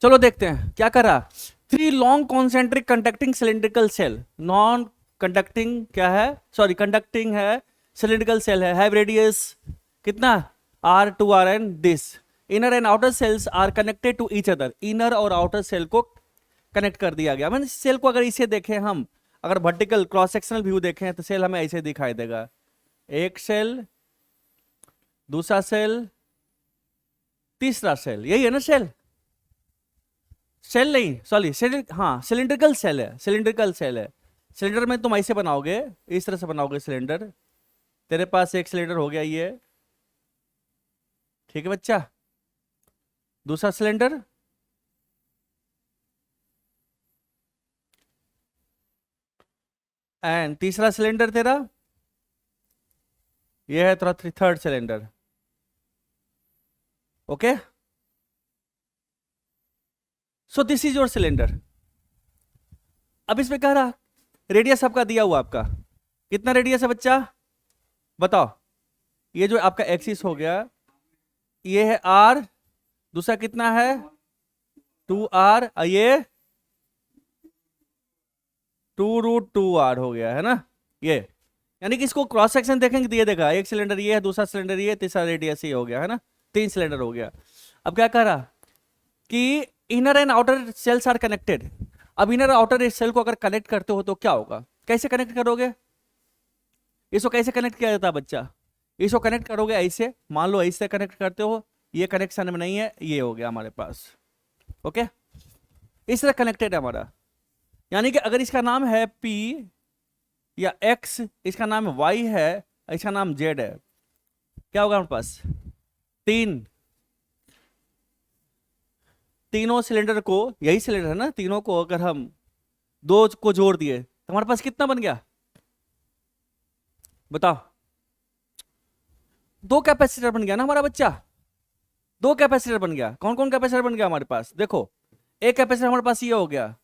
चलो देखते हैं क्या कर रहा। Three long concentric conducting cylindrical shell, non conducting क्या है, सॉरी कंडक्टिंग है, सिलिंड्रिकल सेल है, हैव रेडियस कितना, R2R and this inner and outer shells are connected to each other. Inner और आउटर सेल को कनेक्ट कर दिया गया। मैंने सेल को अगर इसे देखें हम, अगर वर्टिकल क्रॉस सेक्शनल व्यू देखें तो सेल हमें ऐसे दिखाई देगा, एक सेल, दूसरा सेल, तीसरा सेल, यही है ना सेल। सेल नहीं, सॉरी हाँ सिलिंड्रिकल सेल है, सिलिंड्रिकल सेल है। सिलेंडर में तुम ऐसे बनाओगे, इस तरह से बनाओगे सिलेंडर। तेरे पास एक सिलेंडर हो गया ये, ठीक है बच्चा। दूसरा सिलेंडर, एंड तीसरा सिलेंडर तेरा ये है, तेरा third cylinder. Okay, so this is your cylinder. अब इसमें कह रहा रेडियस आपका दिया हुआ, आपका कितना रेडियस है बच्चा बताओ। ये जो आपका एक्सिस हो गया, ये है R, दूसरा कितना है 2R, ये 2√2R हो गया है ना ये। यानी कि इसको क्रॉस सेक्शन देखेंगे तो ये देखा, एक सिलेंडर ये है, दूसरा सिलेंडर ये, तीसरा रेडियस ये हो गया है ना, तीन सिलेंडर हो गया। अब क्या कह रहा कि inner and outer shells are connected. अब इनर आउटर सेल को अगर कनेक्ट करते हो तो क्या होगा, कैसे कनेक्ट करोगे, इसको कैसे कनेक्ट किया जाता है बच्चा। इसको कनेक्ट करोगे ऐसे, मान लो ऐसे कनेक्ट करते हो, ये कनेक्शन में नहीं है, ये हो गया हमारे पास। ओके, इस तरह कनेक्टेड है हमारा। यानी कि अगर इसका नाम है P या X, इसका नाम Y है, इसका नाम Z है, क्या होगा हमारे पास, तीनों सिलेंडर को, यही सिलेंडर है ना, तीनों को अगर हम दो को जोड़ दिए तो हमारे पास कितना बन गया बताओ। दो कैपेसिटर बन गया ना हमारा बच्चा, दो कैपेसिटर बन गया। कौन कौन कैपेसिटर बन गया हमारे पास देखो, एक कैपेसिटर हमारे पास ये हो गया,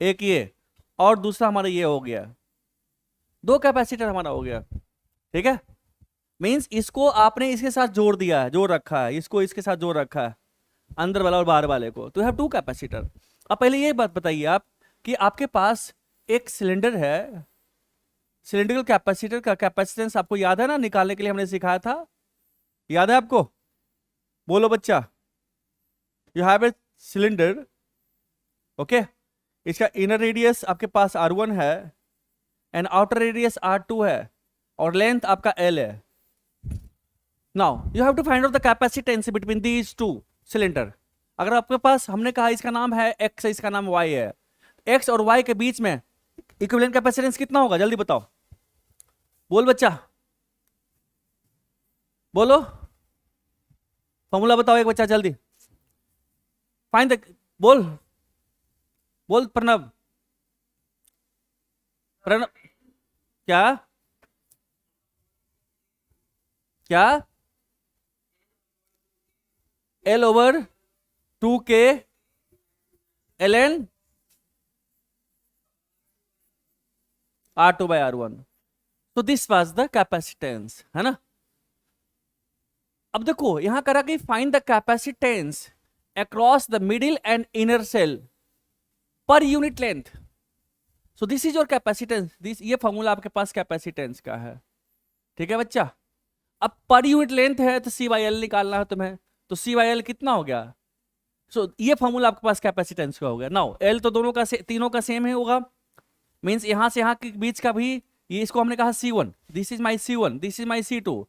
एक ये, और दूसरा हमारा ये हो गया, दो कैपेसिटर हमारा हो गया। ठीक है, मींस इसको आपने इसके साथ जोड़ दिया है, जोड़ रखा है, इसको इसके साथ जोड़ रखा है, अंदर वाला और बाहर वाले को, तो हैव टू कैपेसिटर। अब पहले ये बात बताइए आप कि आपके पास एक सिलेंडर है, सिलेंड्रिकल कैपेसिटर का कैपेसिटेंस आपको याद है ना, निकालने के लिए हमने सिखाया था, याद है आपको, बोलो बच्चा। You have a cylinder, okay, इसका इनर रेडियस आपके पास R1 है एंड आउटर रेडियस R2 है, और लेंथ आपका L है। Now you have to find out the capacitance between these two cylinder. अगर आपके पास, हमने कहा इसका नाम है X, इसका नाम Y है, X और Y के बीच में इक्विवेलेंट कैपेसिटेंस कितना होगा, जल्दी बताओ, बोल बच्चा, बोलो, फॉर्मूला बताओ एक बच्चा जल्दी, फाइंड द, बोल, बोल प्रणव, प्रणव, क्या क्या, L/2K ln R2/R1, तो दिस वाज द कैपेसिटेंस, है ना। अब देखो यहां करा कि find the capacitance across the middle and inner shell per unit length. So this is your capacitance, this, ये फॉर्मूला आपके पास कैपेसिटेंस का है। ठीक है बच्चा, अब पर यूनिट लेंथ है तो C/L निकालना है तुम्हें, तो C/L कितना हो गया। ये फॉर्मूला आपके पास कैपेसिटेंस का हो गया। नाउ L तो दोनों का तीनों का सेम है होगा, मींस यहां से यहां के बीच का भी, ये इसको हमने कहा C1, this is my C1, this is my C2।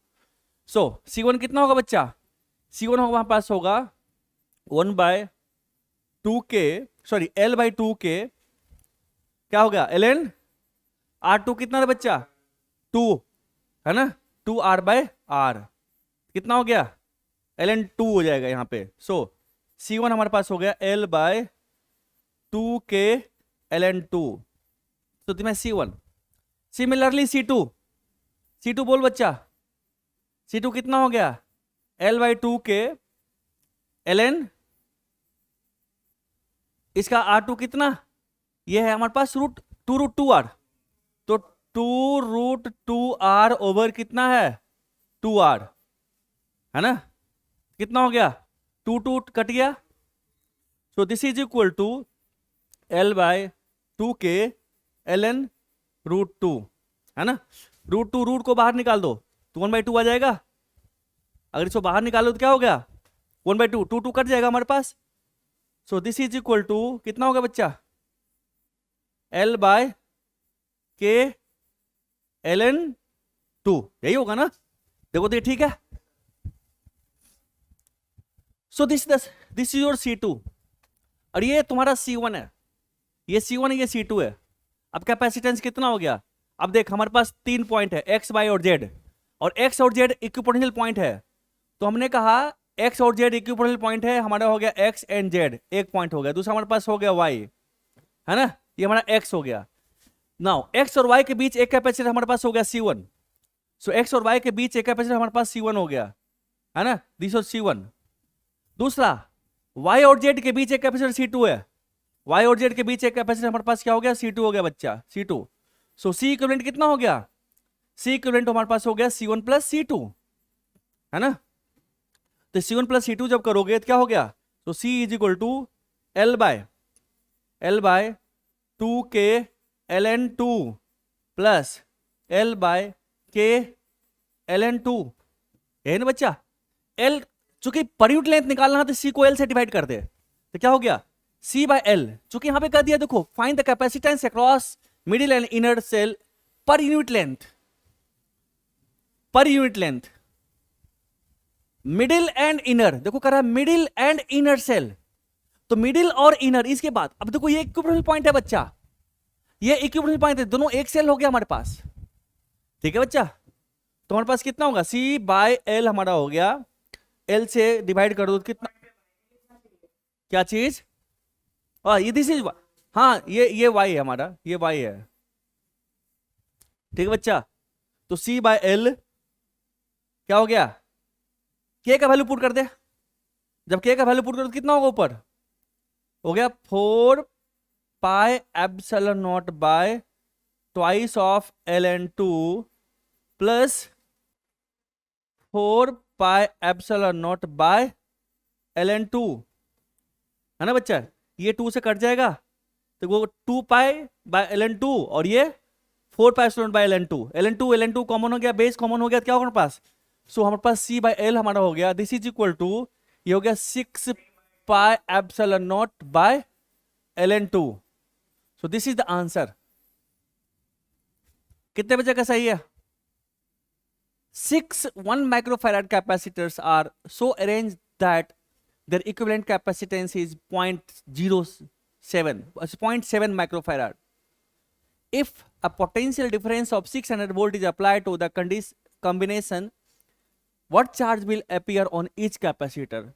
So C1 कितना होगा बच्चा, C1 होगा हमारे पास होगा 1/2K, सॉरी L/2K, क्या हो गया ln R2 कितना था बच्चा 2, है ना, 2R/R, कितना हो गया ln 2 हो जाएगा यहाँ पे। सो C1 हमारे पास हो गया L/2K ln 2, तो तुम्हें C1। सिमिलरली C2 बोल बच्चा, C2 कितना हो गया L/2K ln, इसका R2 कितना, ये है हमारे पास √2R, तो 2√2R ओवर कितना है 2R, है ना, कितना हो गया 2 2 कट गया, so this is equal to L by 2K ln √2, है ना। √2 रूट को बाहर निकाल दो तो 1/2 आ जाएगा। अगर इसको बाहर निकालो तो क्या हो गया 1/2, 2 कट जाएगा हमारे पास। So this is equal to कितना होगा बच्चा L बाय K ln 2, यही होगा ना। देखो तो ये ठीक है। So this is your C2 और ये तुम्हारा C1 है, ये C1 है, ये C2 है। अब कैपेसिटेंस कितना हो गया, अब देख हमारे पास 3 पॉइंट है X, Y और Z, और X और Z इक्विपोटेंशियल पॉइंट है। तो हमने कहा X और Z इक्विपोटेंशियल पॉइंट है, हमारा हो गया X एंड Z, एक पॉइंट हो गया। दूसरा हमारे पास हो गया Y, है ना, ये हमारा X हो गया। नाउ X और Y के बीच एक कैपेसिटर हमारे पास हो गया C1। सो X और Y के बीच एक कैपेसिटर हमारे पास C1 हो गया, है ना, दिस इज C1। दूसरा Y और Z के बीच एक कैपेसिटर C2 है, Y और Z के बीच एक कैपेसिटर हमारे पास क्या हो गया C2 हो गया बच्चा, C2। सो C इक्विवेलेंट कितना हो गया, C इक्विवेलेंट हमारे पास हो गया C1 प्लस C2, है ना। तो C1 प्लस C2 जब करोगे तो क्या हो गया, तो C is equal to L by 2K ln 2 plus L by K ln 2, है ना बच्चा। L चूंकि पर यूनिट लेंथ निकालना है तो C को L से डिवाइड कर दे, तो क्या हो गया C बाय L। चूंकि यहां पे कर दिया, देखो find the capacitance across middle and inner shell per unit length, per unit length, middle and inner, देखो कर रहा है मिडिल एंड इनर सेल, तो मिडिल और इनर। इसके बाद अब देखो ये इक्विपोटेंशियल पॉइंट है बच्चा, ये इक्विपोटेंशियल पॉइंट है, दोनों एक सेल हो गया हमारे पास, ठीक है बच्चा। तो हमारे पास कितना होगा C बाय L हमारा हो गया, L से डिवाइड कर दो कितना, क्या चीज, ये दिस इज, हाँ ये Y है हमारा, ये Y है, ठीक है बच्चा। तो C बाय L क्या हो गया, K का वैल्यू पुट कर दे, जब K का वैल्यू पुट कर दो कितना होगा ऊपर, हो गया 4 pi epsilon naught by twice of ln2 plus 4 pi epsilon naught by ln2, है ना बच्चा। ये 2 से कट जाएगा तो वो 2 पाई बाय ln2 और ये 4 pi epsilon bye ln2 common हो गया, बेस कॉमन हो गया, क्या होगा हमारे पास, सो हमारे पास C बाय L हमारा हो गया, दिस इज इक्वल टू ये हो गया 6 pi epsilon naught by ln2। So this is the answer. कितने बजे का सही है, 6 1 microfarad capacitors are so arranged that their equivalent capacitance is 0.7 microfarad. If a potential difference of 600 volt is applied to the combination, what charge will appear on each capacitor?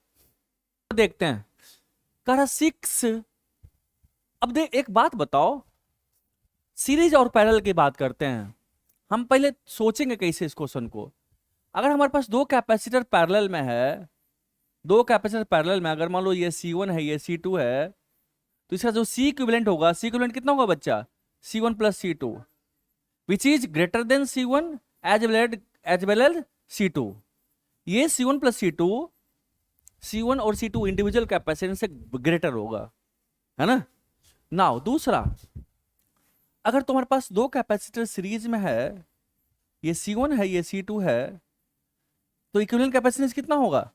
देखते हैं, कह 6। अब देख एक बात बताओ, सीरीज और पैरेलल की बात करते हैं, हम पहले सोचेंगे कैसे इस क्वेश्चन को। अगर हमारे पास दो कैपेसिटर पैरेलल में है, दो कैपेसिटर पैरेलल में, अगर मान लो ये C1 है ये C2 है, तो इसका जो C इक्विवेलेंट होगा, C इक्विवेलेंट कितना होगा बच्चा, C1 plus C2 which is greater than C1 as well as C2। ये C1 प्लस C2, C1 और C2 इंडिविजुअल कैपेसिटेंस से ग्रेटर होगा, है ना। नाउ दूसरा, अगर तुम्हारे पास दो कैपेसिटर सीरीज में है, ये C1 है ये C2 है, तो इक्विवेलेंट कैपेसिटेंस कितना होगा,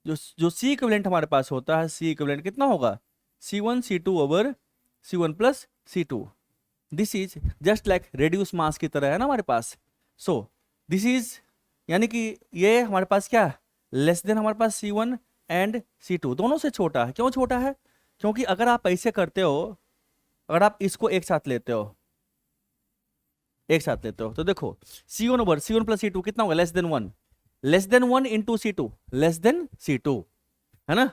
जो C इक्विवेलेंट हमारे पास होता है, C इक्विवेलेंट कितना होगा, C1 C2 over C1 plus C2। This is just like reduce mass की तरह है ना हमारे पास। सो दिस इज यानी कि ये हमारे पास क्या है, लेस देन हमारे पास C1 एंड C2, दोनों से छोटा है। क्यों छोटा है, क्योंकि अगर आप ऐसे करते हो, अगर आप इसको एक साथ लेते हो, तो देखो C1 over C1 plus C2 कितना होगा, less than 1 into C2, less than C2, है ना।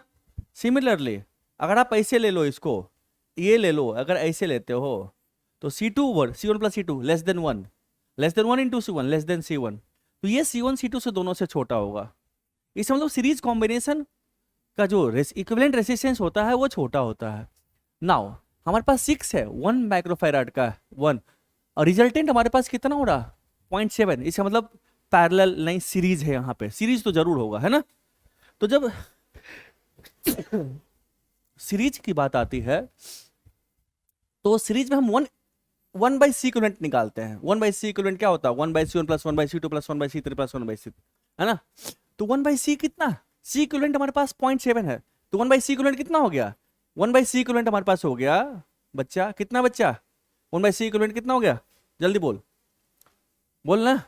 सिमिलरली अगर आप ऐसे ले लो, इसको ये ले लो, अगर ऐसे लेते हो तो C2 over C1 plus C2 less than 1 into C1 less than C1, तो ये C1 C2 से दोनों से छोटा होगा। इसका मतलब सीरीज कॉम्बिनेशन का जो इक्विवेलेंट रेजिस्टेंस होता है वो छोटा होता है। नाउ हमारे पास 6 है, 1 माइक्रोफैराड का 1, और रिजल्टेंट हमारे पास कितना हो रहा 0.7, इसका मतलब पैरेलल नहीं सीरीज है, यहाँ पे सीरीज तो जरूर होगा, है ना। तो जब सीरीज की बात आती है तो सीरीज में हम वन बाई सी इक्विवेलेंट निकालते हैं। वन बाई सी इक्विवेलेंट क्या होता है? One by C one plus one by C two plus one by C three plus one by C, है ना? तो वन बाई सी कितना? सी इक्विवेलेंट हमारे पास 0.7 है, तो वन बाई सी इक्विवेलेंट कितना हो गया? वन बाई सी इक्विवेलेंट हमारे पास हो गया बच्चा कितना? बच्चा वन बाई सी इक्विवेलेंट कितना हो गया? जल्दी बोल ना।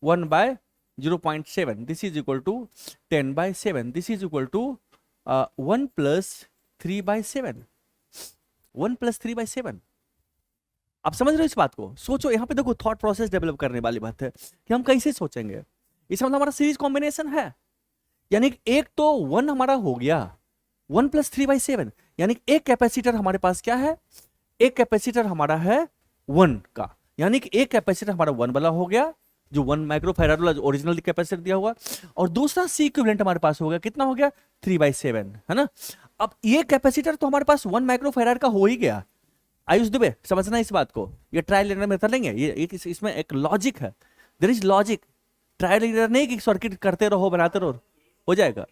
1/0.7, this is equal to 10/7, this is equal to 1 plus 3/7, 1 plus 3/7। आप समझ रहे हो इस बात को? सोचो, यहाँ पे देखो थॉट प्रोसेस डेवलप करने वाली बात है कि हम कैसे सोचेंगे। इसमें मतलब हमारा सीरीज कॉम्बिनेशन है, यानी एक तो 1 हमारा हो गया 1 प्लस 3/7, यानी एक कैपेसिटर हमारे पास क्या है? एक कैपेसिटर हमारा है 1 का, यानी कि एक कैपेसिटर हमारा 1 वाला हो गया जो 1 माइक्रोफैराड वाला ओरिजिनल कैपेसिटर दिया हुआ, और दूसरा सी इक्विवेलेंट हमारे पास हो गया कितना हो गया? 3/7, है ना? अब ये कैपेसिटर तो हमारे पास 1 माइक्रोफैराड का हो ही गया। आयुष दुबे समझना इस बात को, ये ट्रायल एंड एरर मेथड लेंगे, ये इसमें एक लॉजिक है, there is logic. Trial and error नहीं कि सर्किट करते रहो बनाते रहो, हो जाएगा,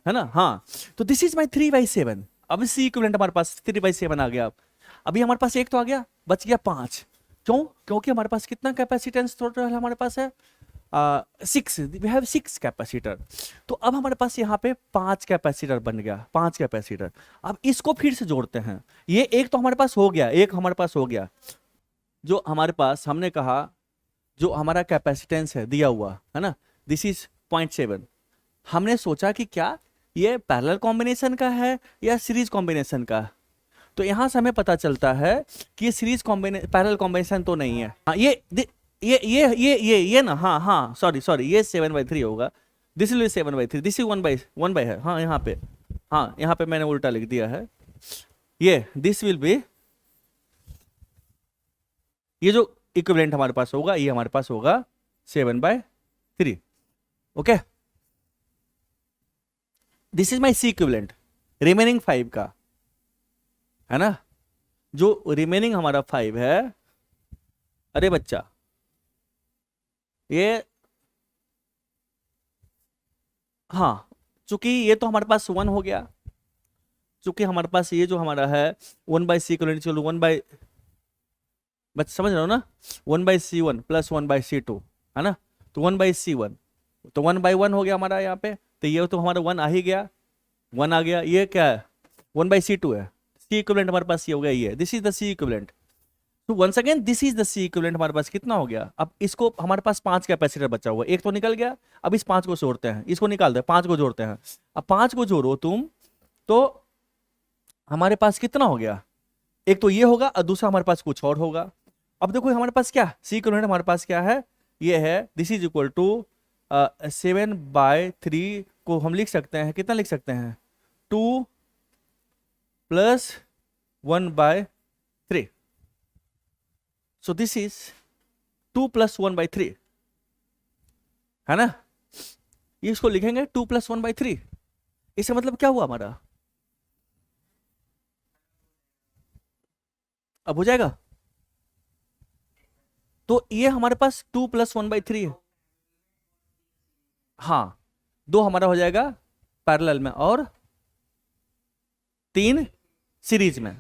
है ना? हाँ, तो दिस इज माई 3/7। अब सी इक्विवेलेंट हमारे पास 3/7 आ गया। अभी हमारे पास एक तो आ गया, बच गया 5। क्यों? क्योंकि हमारे पास कितना कैपेसिटेंस टोटल हमारे पास है? 6, वी हैव 6 कैपेसिटर। तो अब हमारे पास यहाँ पे 5 कैपेसिटर बन गया, 5 कैपेसिटर। अब इसको फिर से जोड़ते हैं, ये एक तो हमारे पास हो गया, एक हमारे पास हो गया, जो हमारे पास हमने कहा जो हमारा कैपेसिटेंस है दिया हुआ है ना, दिस इज 0.7। हमने सोचा कि क्या ये पैरेलल कॉम्बिनेशन का है या सीरीज कॉम्बिनेशन का? तो यहां से हमें पता चलता है कि ये सीरीज पैरेलल कॉम्बिनेशन तो नहीं है। हाँ, ये ना, हाँ सॉरी, ये 7/3 होगा, this will be 7/3, this is 1/1 है। हाँ यहाँ पे मैंने उल्टा लिख दिया है, ये दिस विल बी, ये जो इक्विवेलेंट हमारे पास होगा ये हमारे पास होगा 7/3। Okay, this is my C equivalent remaining 5 का, है ना? जो रिमेनिंग हमारा 5 है, अरे बच्चा ये, हाँ, चूंकि ये तो हमारे पास 1 हो गया, चूंकि हमारे पास ये जो हमारा है 1/c इक्विवेलेंट चलो 1 बस समझ रहे हो ना, 1/c1 प्लस 1/c2, है ना? तो 1/c1 तो 1/1 हो गया हमारा यहाँ पे, तो ये तो हमारा 1 आ ही गया, 1 आ गया। ये क्या है? 1/c2 है। सी इक्विवेलेंट हमारे पास ये हो गया, ये this is the C equivalent. तो once again this is the C equivalent हमारे पास कितना हो गया? अब इसको हमारे पास 5 कैपेसिटर बचा हुआ, एक तो निकल गया, अब इस 5 को जोड़ते हैं, इसको निकाल दे, 5 को जोड़ते हैं। अब 5 को जोड़ो तुम तो हमारे पास कितना हो गया? एक तो ये होगा और दूसरा हमारे पास कुछ और होगा। अब देखो हमारे पास क्या सी इक्विवेलेंट हमारे पास क्या है? ये है, दिस इज इक्वल टू 7/3 को हम लिख सकते हैं, कितना लिख सकते हैं? 2 plus 1/3। So this is 2 plus 1/3, है ना? ये इसको लिखेंगे 2 प्लस 1/3। इसका मतलब क्या हुआ हमारा? अब हो जाएगा, तो ये हमारे पास 2 प्लस 1/3 है। हाँ, 2 हमारा हो जाएगा पैरेलल में और 3 सीरीज में।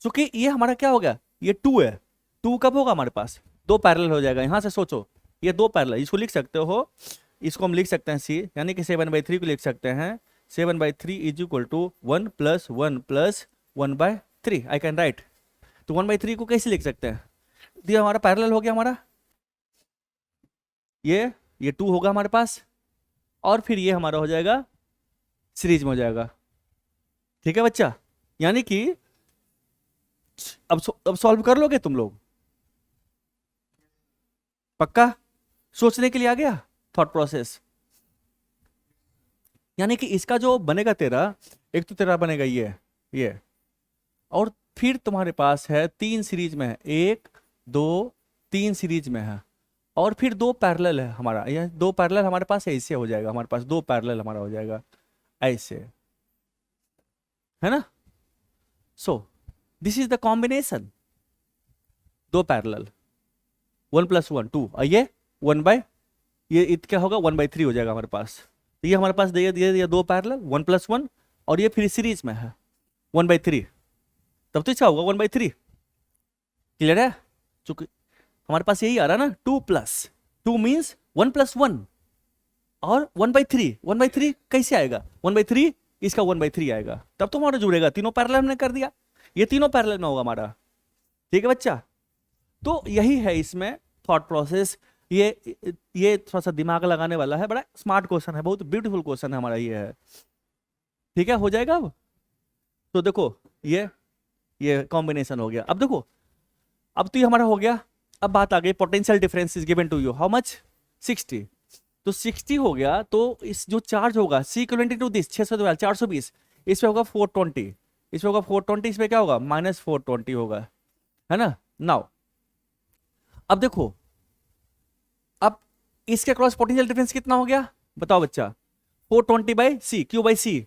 क्योंकि ये हमारा क्या हो गया? ये 2 है, 2 कब होगा हमारे पास? 2 पैरेलल हो जाएगा। यहां से सोचो, ये 2 पैरेलल, इसको लिख सकते हो, इसको हम लिख सकते हैं सी, यानी कि 7/3 को लिख सकते हैं 7/3 is equal to 1 plus 1 plus 1/3। I can write, तो 1/3 को कैसे लिख सकते हैं? ये हमारा पैरेलल हो गया हमारा, ये 2 होगा हमारे पास, और फिर ये हमारा हो जाएगा सीरीज में हो जाएगा। ठीक है बच्चा, यानी कि अब सॉल्व कर लोगे तुम लोग? पक्का? सोचने के लिए आ गया थॉट प्रोसेस? यानी कि इसका जो बनेगा तेरा, एक तो तेरा बनेगा ये, और फिर तुम्हारे पास है 3 सीरीज में है, 1 2 3 सीरीज में है, और फिर 2 पैरेलल है हमारा। यह 2 पैरेलल हमारे पास ऐसे हो जाएगा, हमारे पास 2 पैरेलल हमारा हो जाएगा ऐसे, है ना? So this is the combination, 2 parallel, 1 plus 1 2, ये 1 ये क्या होगा? 1/3 हो जाएगा हमारे पास। तो ये हमारे पास दिया 2 पैरेलल, 1 प्लस 1, और ये फिर सीरीज में है। 1/3, तब तो इसका होगा 1/3। क्लियर है? चूंकि हमारे पास यही आ रहा है ना, 2 मीन्स 1+1, और 1/3, 1/3 कैसे आएगा? 1/3, इसका 1/3 आएगा, तब तो हमारा जुड़ेगा। तीनों पैरेलल हमने कर दिया, ये तीनों पैरेलल में होगा हमारा। ठीक है बच्चा? तो यही है इसमें थॉट प्रोसेस। ये थोड़ा सा दिमाग लगाने वाला है, बड़ा स्मार्ट क्वेश्चन है, बहुत ब्यूटीफुल क्वेश्चन है हमारा ये है। ठीक है, हो जाएगा अब। तो देखो ये कॉम्बिनेशन हो गया। अब देखो, अब तो ये हमारा हो गया। अब बात आ गई potential difference is given to you how much, 60। तो 60 हो गया, तो इस जो चार्ज होगा सी इक्विवेलेंट टू दिस 612 420, इस पे होगा 420, इस पे होगा 420, इस पे क्या होगा -420 होगा, है ना। नाउ अब देखो, अब इसके क्रॉस पोटेंशियल डिफरेंस कितना हो गया बताओ बच्चा? 420/c, Q/c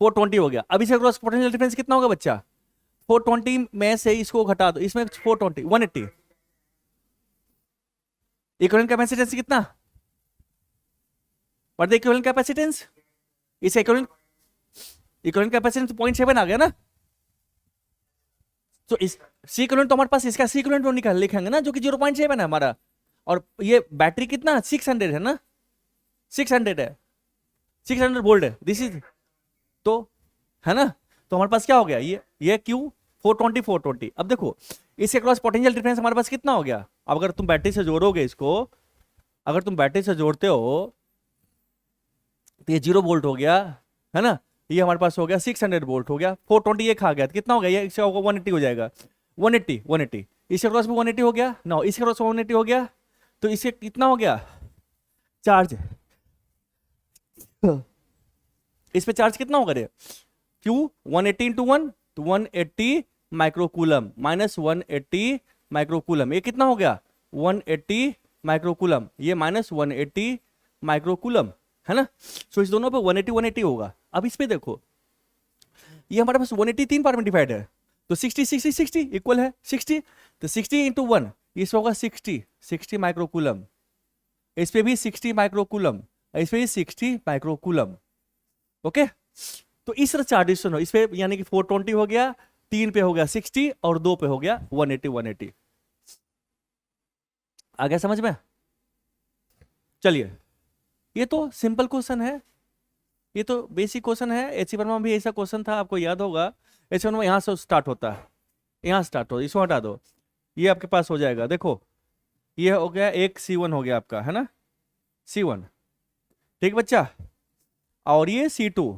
420 हो गया। अब इसके क्रॉस पोटेंशियल डिफरेंस कितना होगा बच्चा? 420 में से इसको घटा दो, इसमें 420 180। इक्विवेलेंट कैपेसिटेंस कितना? What the equivalent capacitance? इस इक्विवेलेंट कैपेसिटेंस 0.7 आ गया ना। तो इस सी इक्विवेलेंट तो हमारे पास इसका सी इक्विवेलेंट निकाल लिखेंगे ना, जो कि 0.7 है हमारा। और ये बैटरी कितना 600 है ना, 600 है, 600 वोल्ट है दिस इज, तो है ना। तो हमारे पास क्या हो गया, ये क्यू 420। अब देखो, इसके क्रॉस पोटेंशियल डिफरेंस हमारे पास कितना हो गया? अब अगर तुम बैटरी से जोड़ोगे इसको, अगर तुम बैटरी से जोड़ते हो तो ये 0 वोल्ट हो गया, है ना। ये हमारे पास हो गया 600 वोल्ट हो गया, 420 ये खा गया तो कितना हो गया? ये इसका होगा 180 हो जाएगा, 180 इसके क्रॉस में 180 हो गया ना, इसके क्रॉस में 180 हो गया, तो इसके कितना हो गया चार्ज? इस पे चार्ज कितना होगा रे? क्यू 180 इंटू 1 तो 180 माइक्रोकूलम माइनस 180 माइक्रोकूलम, ये कितना हो गया 180 माइक्रोकूलम, ये -180 माइक्रोकूलम, है ना। सो इस दोनों पे 180 180 होगा। अब इस पे देखो, ये हमारे पास 180 तीन पार्ट में डिवाइड है, तो 60 60 60 इक्वल है 60, तो 60 इंटू 1 इसमें होगा 60 माइक्रोकूलम, इस पे भी 60 माइक्रोकूलम, इस पे भी 60 माइक्रोकूलम। ओके, तो इस तरह चार डिस्टेंस हो, इस पे यानी कि 420 हो गया, 3 पे हो गया 60 और 2 पे हो गया 180 180। आ गया समझ में? चलिए, ये तो सिंपल क्वेश्चन है, ये तो बेसिक क्वेश्चन है। एचसी वर्मा में भी ऐसा क्वेश्चन था, आपको याद होगा। एचसी वर्मा यहाँ से स्टार्ट होता है, यहाँ स्टार्ट हो, इसको हटा दो, ये आपके पास हो जाएगा। देखो, ये हो गया एक C1 हो गया आपका, है ना, C1। ठीक बच्चा, और ये C2,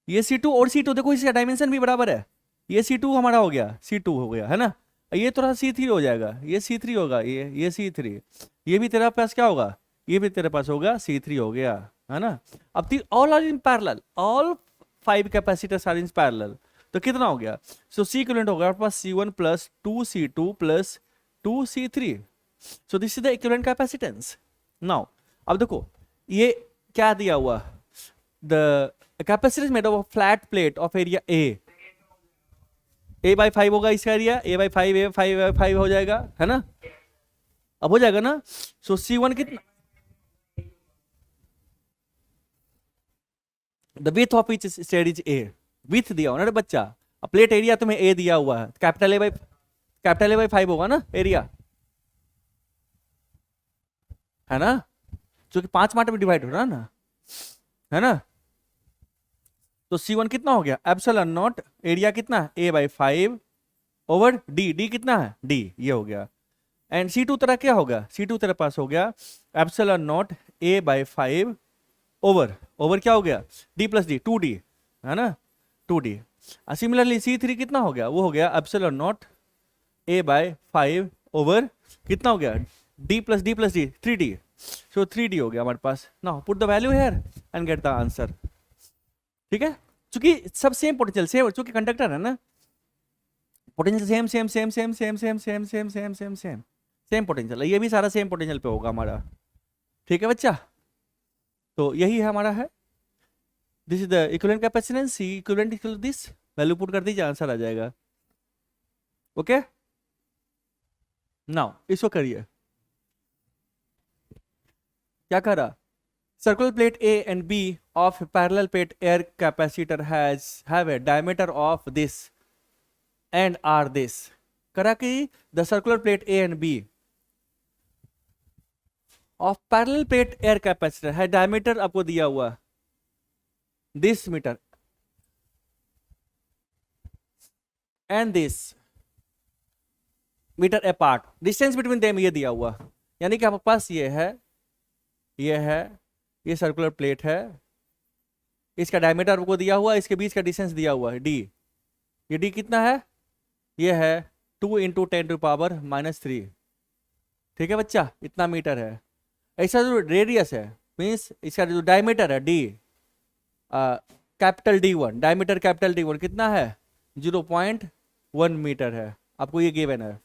ये C2 और C2 देखो, इसका डायमेंशन भी बराबर है। ये C2 हमारा हो गया, C2 हो गया, है ना। ये थोड़ा C3 हो जाएगा, ये C3 होगा, ये C3, ये भी तेरा पास क्या होगा, ये भी तेरे पास होगा C3 हो गया, है ना। अब all are in parallel, all 5 capacitors are in parallel, तो कितना हो गया? सो सी इक्विवेलेंट हो गया आपके पास C1 plus 2C2 plus 2C3। So this is the equivalent capacitance. Now अब देखो, ये क्या दिया हुआ, the capacitor made of flat plate of area A/5 होगा इसका एरिया, A/5 हो जाएगा, है ना। अब हो जाएगा ना। सो C1 कितना, the width of each stage is A, width दिया हुआ ना बच्चा। अब प्लेट एरिया तुम्हें A दिया हुआ है, कैपिटल A/5 होगा ना एरिया, है ना, जो कि 5 पार्ट में डिवाइड हो रहा है ना। तो C1 कितना हो गया, एप्सिलॉन नॉट, एरिया कितना है A/5 ओवर D कितना है D, ये हो गया। एंड C2 तेरा क्या होगा, C2 तेरे पास हो गया एप्सिलॉन नॉट A/5 ओवर क्या हो गया D प्लस D 2D, है ना, 2D। सिमिलरली C3 कितना हो गया, वो हो गया एप्सिलॉन नॉट A/5 ओवर कितना हो गया D प्लस D 3D। सो 3D हो गया हमारे पास। Now put the value here and get the answer. ठीक है, चूंकि सब सेम पोटेंशियल, सेम, चूंकि कंडक्टर है ना, पोटेंशियल सेम पोटेंशियल है, ये भी सारा सेम पोटेंशियल पे होगा हमारा। ठीक है बच्चा, तो यही है हमारा है, this is the equivalent capacitance, C equivalent equal this, value put कर दीजिए आंसर आ जाएगा। ओके, नाउ इसको करिए, क्या कर रहा, Circular plate A and B of parallel plate air capacitor have a diameter of this and are this. करा कि the circular plate A and B of parallel plate air capacitor है diameter आपको दिया हुआ this meter and this meter apart, distance between them ये दिया हुआ, यानी कि आपके पास ये है ये सर्कुलर प्लेट है, इसका डायमीटर आपको दिया हुआ, इसके बीच का डिस्टेंस दिया हुआ है d, ये d कितना है, ये है 2 × 10⁻³ ठीक है बच्चा, इतना मीटर है। ऐसा जो रेडियस है मीन्स इसका जो डायमीटर है d capital D1, diameter capital D1 कितना है 0.1 मीटर है, आपको ये गिवन है।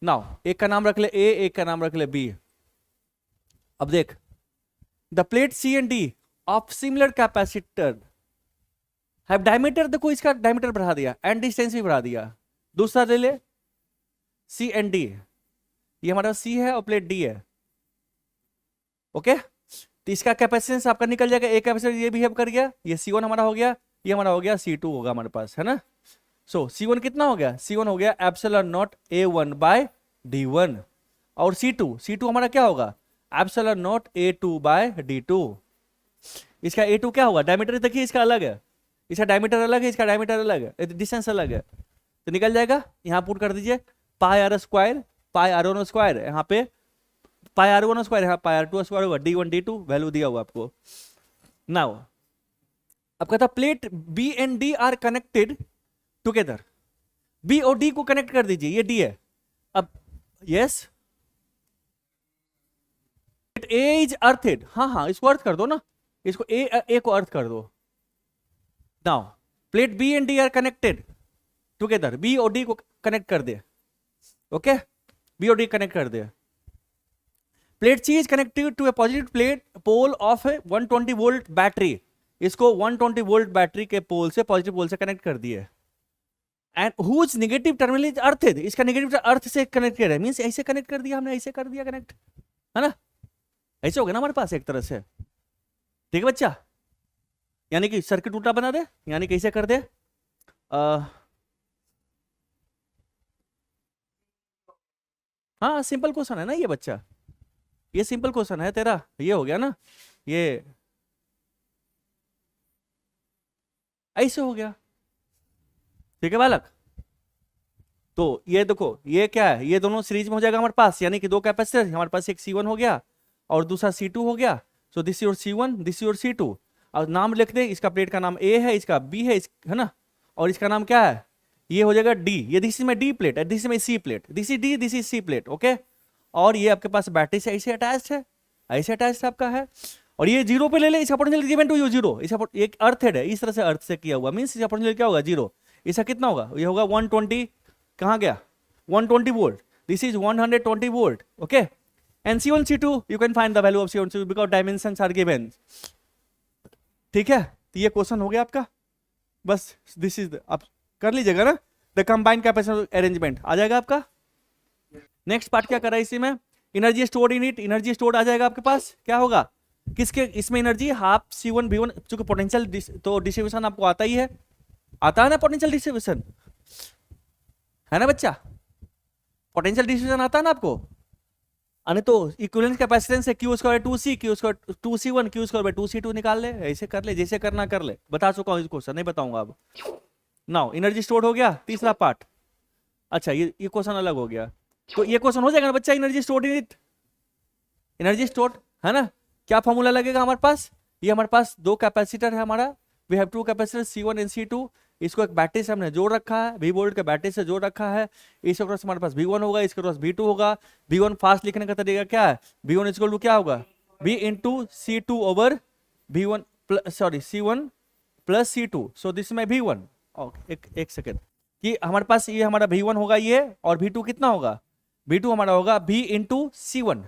नाउ एक का नाम रख ले A, एक का नाम रख ले B। अब देख the plate C and D of similar capacitor have diameter, देखो इसका डायमीटर बढ़ा दिया एंड डिस्टेंस भी बढ़ा दिया। दूसरा ले ले C and D, ये हमारा C है और प्लेट D है, ओके तो इसका कैपेसिटेंस आपका निकल जाएगा, एक कैपेसिटर ये बिहेव कर गया, ये C1 हमारा हो गया, ये हमारा हो गया C2 होगा हमारे पास, है ना। सो C1 कितना हो गया, C1 हो गया ε0 A1/D1 और C2 हमारा क्या होगा ε0 A2/D2। इसका A2 क्या होगा, डायमीटर देखिए इसका अलग है, इसका डायमीटर अलग है, इसका डायमीटर अलग है, डिस्टेंस अलग है, तो निकल जाएगा। यहाँ पुट कर दीजिए πr², πr1², यहाँ पे πr1², यहाँ πr2² होगा, D1 D2 वैल्यू दिया हुआ आपको। नाउ अब कहता plate B and D are connected together, B और D को कनेक्ट कर दीजिए, ये D है। अब यस A इज अर्थेड, हाँ इसको अर्थ कर दो ना, इसको A को अर्थ कर दो। Now plate B and D are connected together, B और D को कनेक्ट कर दे, ओके B और D कनेक्ट कर दे। Plate C is connected to a positive plate pole of a 120 volt battery, इसको 120 वोल्ट बैटरी के पोल से पॉजिटिव पोल से कनेक्ट कर दिए। And whose negative terminal is earthed, इसका नेगेटिव अर्थ से कनेक्ट किया है, मींस ऐसे कनेक्ट कर दिया हमने, ऐसे कर दिया कनेक्ट, है ना, ऐसे हो गया ना हमारे पास एक तरह से, ठीक है बच्चा। यानी कि सर्किट उल्टा बना दे, यानी कैसे कर दे हाँ सिंपल क्वेश्चन है ना ये बच्चा, ये सिंपल क्वेश्चन है तेरा, ये हो गया ना, ये ऐसे हो गया, ठीक है बालक। तो ये देखो ये क्या है, ये दोनों सीरीज में हो जाएगा हमारे पास, यानी कि दो कैपेसिटर, हमारे पास एक C1 हो गया और दूसरा C2 हो गया। So this your C1, this your C2, और नाम लिख दे, इसका प्लेट का नाम A है, इसका B है ना, और इसका नाम क्या है, ये हो जाएगा D, ये दिस में D प्लेट है, दिस में C plate, this is D, this is C plate, okay. और ये आपके पास बैटरी से ऐसे अटैच्ड है, ऐसे अटैच्ड आपका है, और ये 0 पे ले ले, इसका पोटेंशियल गिवन टू यू 0, इसका एक अर्थ है, इस तरह से अर्थ से किया हुआ, मींस इसका पोटेंशियल क्या होगा 0, इसका कितना होगा, ये होगा 120, कहाँ गया 120 volt, this is 120 volt, okay. And C1 C2 you can find the value of C1 C2 because dimensions are given, ठीक है। तो ये क्वेश्चन हो गया आपका, बस दिस इज आप कर लीजिएगा ना, द कंबाइंड कैपेसिटर अरेंजमेंट आ जाएगा आपका। नेक्स्ट पार्ट क्या कर रहा है इसी में, energy stored in it, energy stored आ जाएगा आपके पास, क्या होगा किसके, इसमें एनर्जी हाफ C1 V1, चूंकि पोटेंशियल तो डिस्ट्रीब्यूशन आपको आता ही है, आता है ना पोटेंशियल डिस्ट्रीब्यूशन, है ना बच्चा, पोटेंशियल डिस्ट्रीब्यूशन आता है ना आपको, अने तो इक्विवेलेंट कैपेसिटेंस है Q² 2C, Q² 2C1, Q² 2C2 निकाल ले, ऐसे कर ले, जैसे करना कर ले, बता चुका हूं इस क्वेश्चन, नहीं बताऊंगा अब। नाउ एनर्जी स्टोर्ड हो गया, तीसरा पार्ट। अच्छा ये क्वेश्चन अलग हो गया, तो ये क्वेश्चन हो जाएगा ना बच्चा, energy stored in it, energy stored है ना, क्या फॉर्मूला लगेगा हमारे पास, ये हमारे पास दो कैपेसिटर है हमारा, we have two capacitor C1 and C2, इसको एक बैटरी से हमने जोड़ रखा है, V वोल्ट के बैटरी से जोड़ रखा है, इसके क्रॉस हमारे पास V1 होगा, इसके क्रॉस V2 होगा। V1 फास्ट लिखने का तरीका क्या है, V1 इक्वल टू क्या होगा V into C2 over V1 sorry C1 plus C2, so this में V1, एक सेकेंड, कि हमारे पास ये हमारा V1 होगा ये, और V2 कितना होगा, V2 हमारा होगा V into C1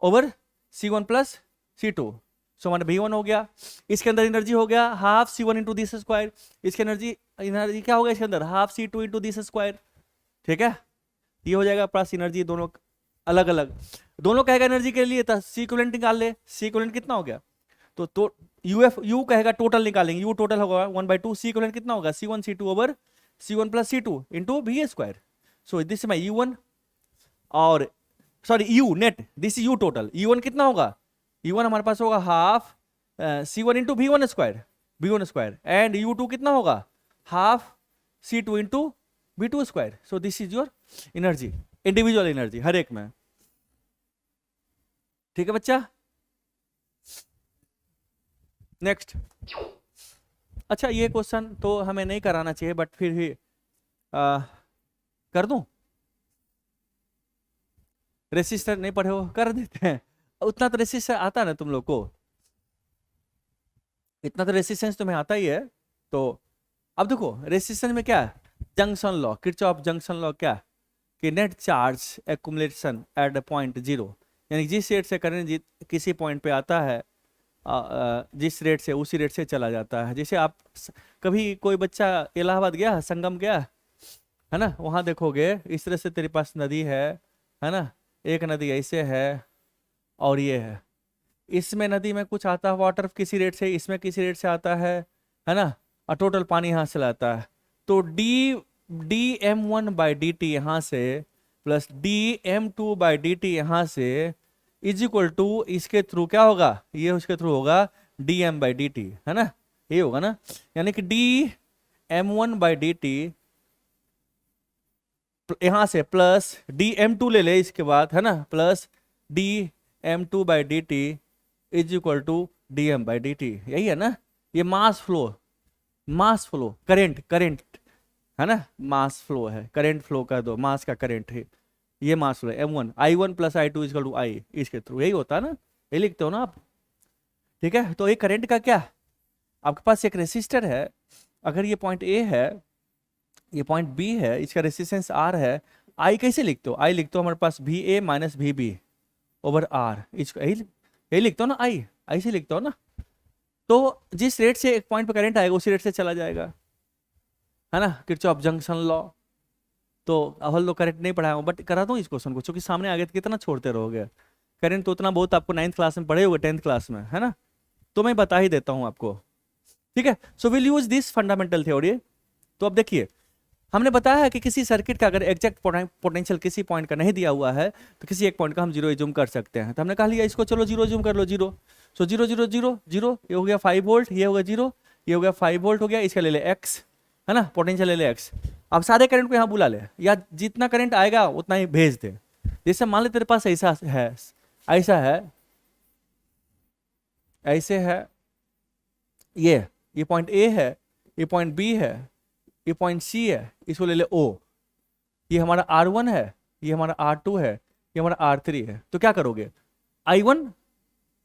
over C1 plus C2, सो हमारा V1 हो गया। इसके अंदर एनर्जी हो गया half C1 into this square, इसकी एनर्जी क्या होगा इसके अंदर half C2 into this square, ठीक है। ये हो जाएगा प्लस एनर्जी, दोनों अलग अलग, दोनों कहेगा एनर्जी के लिए तो C इक्विवेलेंट निकाल ले, C इक्विवेलेंट कितना हो गया तो यू कहेगा टोटल निकालेंगे, यू टोटल होगा 1/2, सी इक्विवेलेंट कितना होगा C1 over C1 plus C2 into V square. So this my U1 और sorry U net, this U total, U1 कितना होगा, U1 हमारे पास होगा half C1 into V1 square and U2 कितना होगा half C2 into V2 square. So this is your energy, individual energy हर एक में। ठीक है बच्चा, नेक्स्ट। अच्छा ये क्वेश्चन तो हमें नहीं कराना चाहिए बट फिर भी कर दूं, रेसिस्टर नहीं पढ़े हो कर देते हैं, उतना तो रेसिस्टर आता ना तुम लोग को, इतना तो रेसिस्टेंस तुम्हें आता ही है। तो अब देखो रेसिस्टेंस में क्या है, junction law, Kirchhoff junction law क्या, कि net charge accumulation at point zero, यानी जिस रेट से करंट किसी पॉइंट पे आता है जिस रेट से उसी रेट से चला जाता है। जैसे आप कभी कोई बच्चा इलाहाबाद गया, संगम गया है ना, वहाँ देखोगे इस तरह से तेरे पास नदी है ना, एक नदी ऐसे है और ये है, इसमें नदी में कुछ आता है वाटर किसी रेट से, इसमें किसी रेट से आता है ना, और टोटल पानी यहाँ से लाता है। तो dm1/dt यहाँ से प्लस dm2/dt यहाँ से इज इक्वल टू इसके थ्रू क्या होगा, ये उसके थ्रू होगा dm/dt, है ना, ये होगा ना, यानी कि dm1/dt यहां से प्लस dm2 ले ले इसके बाद, है ना, plus dm2/dt is equal to dm/dt, यही है ना। ये मास फ्लो करेंट है ना, मास फ्लो है, करेंट फ्लो कर दो, मास का करेंट है, ये मास फ्लो है m1 i1 plus i2 is equal to i, इसके थ्रू यही होता है ना, ये लिखते हो ना आप। ठीक है, तो ये करंट का क्या, आपके पास एक रेसिस्टर है, अगर ये पॉइंट A है, ये पॉइंट B है, इसका रेसिस्टेंस R है, I कैसे लिखते हो, I लिखते हो हमारे पास VA minus VB over R, इसको यही लिखते हो ना, I ऐसे लिखते हो ना। तो जिस रेट से एक पॉइंट पर करंट आएगा उसी रेट से चला जाएगा, है ना, किरचॉफ जंक्शन लॉ। तो हल लो करंट नहीं पढ़ाया हूँ बट करा दूँ इस क्वेश्चन को, क्योंकि सामने आगे कितना छोड़ते रहोगे, करंट तो उतना बहुत आपको 9th क्लास में पढ़े होगे, 10th क्लास में, है ना, तो मैं बता ही देता हूँ आपको। ठीक है, so will use this fundamental theory. तो अब देखिए हमने बताया है कि किसी सर्किट का अगर एग्जैक्ट पोटेंशियल किसी पॉइंट का नहीं दिया हुआ है तो किसी एक पॉइंट का हम जीरो एज्यूम कर सकते हैं। तो हमने कहा लिया इसको, चलो जीरो एज्यूम कर लो, जीरो, सो 0 0 0 0, ये हो गया 5 वोल्ट, ये हो गया 0, ये हो गया 5 वोल्ट हो गया, इसका ले ले x, है ना, पोटेंशियल ले ले x। अब सारे करंट को यहाँ बुला ले, या जितना करंट आएगा उतना ही भेज दे। जैसे मान ले तेरे पास ऐसा है, ऐसे है, ये पॉइंट A है, ये पॉइंट B है, ये पॉइंट C है, इसको ले ले O, ये हमारा R1 है, ये हमारा R2 है, ये हमारा R3 है। तो क्या करोगे, I1,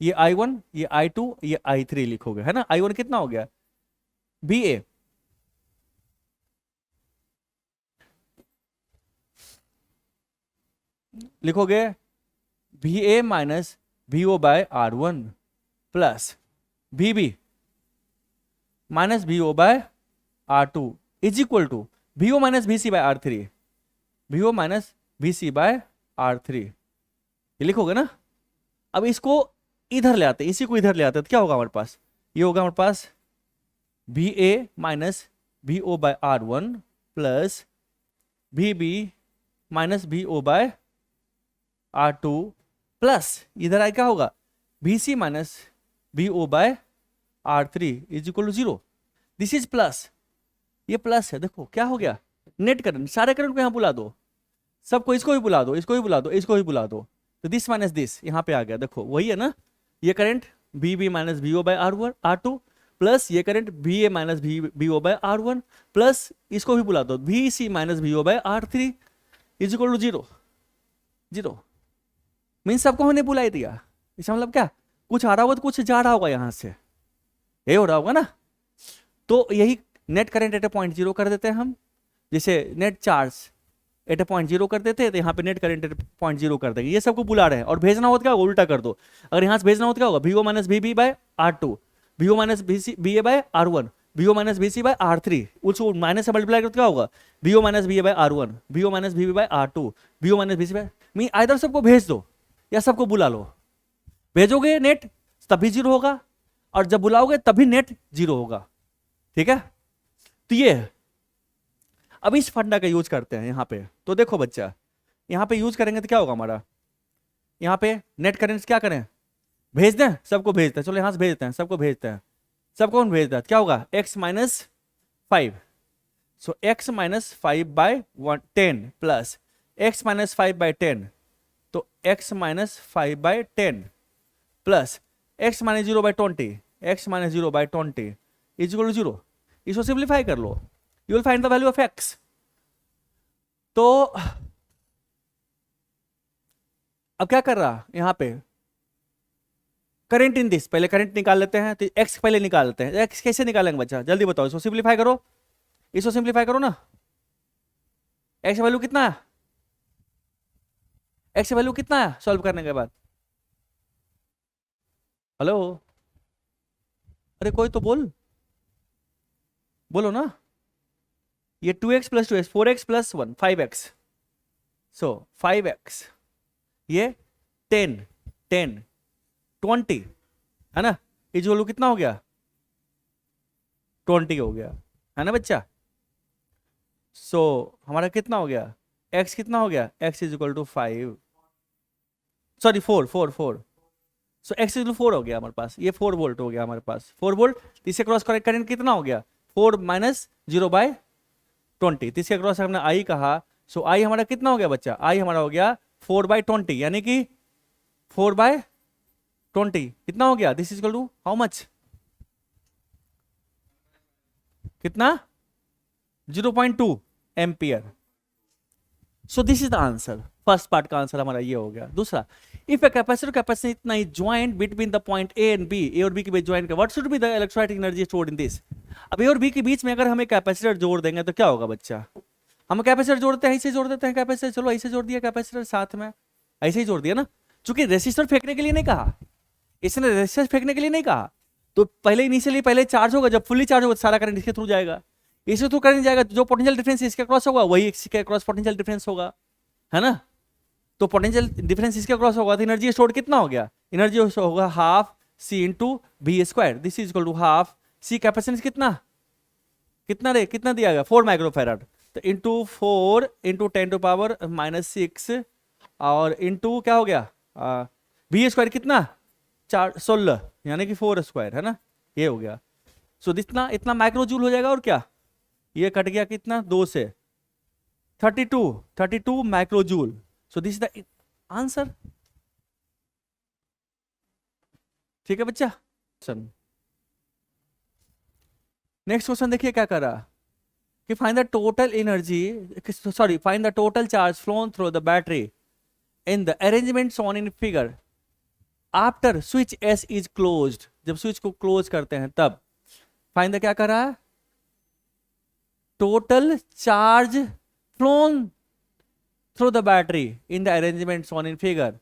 ये I1, ये I2, ये I3 लिखोगे, है ना। I1 कितना हो गया, VA, लिखोगे VA minus VO by R1 plus VB minus VO by R2 is equal to VO minus VC by R3, VO minus VC by R3, ये लिखोगे ना। अब इसको इधर ले आते, इसी को इधर ले आते तो क्या होगा हमारे पास, ये होगा हमारे पास VA minus VO by R1 plus VB minus VO by R2 plus इधर आए क्या होगा VC minus VO by R3 is equal to 0। This is plus, ये प्लस है, देखो क्या हो गया, नेट करंट, सारे करंट को यहाँ बुला दो, सबको, इसको भी बुला दो, इसको भी बुला दो, इसको भी बुला दो, तो दिस माइनस दिस यहाँ पे आ गया, देखो वही है ना, ये current VB minus VO by R2 plus ये current VA minus VO by R1 plus इसको भी बुला दो VC minus VO by R3 is equal to 0। Means सबको हमने बुलाई दिया, इसका मतलब क्या, कुछ आ रहा होगा तो कुछ जा रहा होगा यहाँ से, ये हो रहा होगा ना। तो यही नेट करंट एट पॉइंट 0 कर देते हैं हम, जैसे नेट चार्ज एट पॉइंट 0 कर देते हैं, तो यहाँ पे नेट करंट एट पॉइंट 0 कर देंगे। ये सबको बुला रहे हैं, और भेजना होता क्या होगा, उल्टा कर दो, अगर यहाँ से भेजना होता क्या होगा, VO minus VB by R2, VO minus VA by R1, VO minus VC by R3, उसको माइनस से मल्टीप्लाई करते क्या होगा, VO minus VA by R1, VO minus VB by R2, VO minus VC by, mean either सबको भेज दो या सबको बुला लो, भेजोगे नेट तब भी 0 होगा, और जब बुलाओगे तभी नेट जीरो होगा। ठीक है, तो ये है। अब इस फंडा का यूज करते हैं यहाँ पे। तो देखो बच्चा, यहाँ पे यूज करेंगे तो क्या होगा हमारा, यहाँ पे नेट करेंट क्या करें, भेज दें, सबको भेज दें, चलो यहाँ से भेजते हैं, सबको भेजते हैं। सबको कौन भेजता है, क्या होगा, x माइनस 5। सो x minus 5/10 plus x minus 5/10, तो x minus 5/10 plus x minus 0/20, x minus 0/20 is equal to 0। इसको सिंप्लीफाई कर लो, you will find the value of x। तो अब क्या कर रहा यहाँ पे, करंट इन दिस, पहले करंट निकाल लेते हैं, तो x पहले निकाल लेते हैं। x कैसे निकालेंगे बच्चा, जल्दी बताओ, इसको सिंप्लीफाई करो, इसको सिंप्लीफाई करो ना। x वैल्यू कितना है, x वैल्यू कितना है सॉल्व करने के बाद, हेलो, अरे कोई तो बोलो ना। ये 2x plus 2x, 4x plus 1, 5x। सो 5x, ये 10 10 20 है ना, इज वैल्यू कितना हो गया, 20 हो गया, है ना बच्चा। सो हमारा कितना हो गया, x कितना हो गया, x is equal to 5, sorry 4 so x is equal to 4 हो गया हमारे पास, ये 4 वोल्ट हो गया हमारे पास, 4 वोल्ट। इसे क्रॉस करंट कितना हो गया, 4 माइनस 0/20, इसके क्रॉस हमने i कहा। सो i हमारा कितना हो गया बच्चा, i हमारा हो गया 4/20, यानी कि 4/20 कितना हो गया, this is equal to how much, कितना, 0.2 ampere. So this is the answer, first part का आंसर हमारा ये हो गया। दूसरा, इफ ए कैपेसिटर कैपेसिटी इतना ही joint between the point A and B, A और बी के बीच ज्वाइंट का, what should be the electrostatic energy stored in this. अब ए और बी के बीच में अगर हमें कैपेसिटर जोड़ देंगे तो क्या होगा बच्चा, हम कैपेसिटर जोड़ते हैं, ऐसे जोड़ देते हैं कैपेसिटर, चलो ऐसे जोड़ दिया कैपेसिटर साथ में, ऐसे ही जोड़ दिया ना, चूंकि रेसिस्टर फेंकने के लिए नहीं कहा, इसने रेसिस्टर फेंकने के लिए नहीं कहा, तो पहले इनिशियली पहले चार्ज होगा, जब फुल्ली चार्ज होगा सारा करंट इसके थ्रू जाएगा, इसके थ्रू करंट जाएगा, जो पोटेंशियल डिफरेंस इसके क्रॉस होगा वही इसके क्रॉस पोटेंशियल डिफरेंस होगा, है ना। तो पोटेंशियल डिफरेंस इसके क्रॉस होगा तो एनर्जी स्टोर्ड कितना हो गया, एनर्जी होगा half C into B square, this is equal to half C, capacitance कितना कितना रे, कितना दिया गया 4 माइक्रोफैराड, तो इंटू 4 इंटू 10⁻⁻6 और इंटू क्या हो गया बी स्क्वायर कितना 16, यानी कि 4 स्क्वायर, है ना, ये हो गया। सो इतना इतना माइक्रोजूल हो जाएगा, और क्या, ये कट गया कितना 2 से, 32 माइक्रोजूल। सो दिस इज द आंसर। ठीक है बच्चा, नेक्स्ट क्वेश्चन देखिए क्या कर रहा, कि find the total energy, sorry find the total charge phloem through the battery in the arrangement shown in figure after switch S is closed, जब स्विच को क्लोज करते हैं तब फाइंड द, क्या कर रहा है, total charge phloem through the battery in the arrangement shown in figure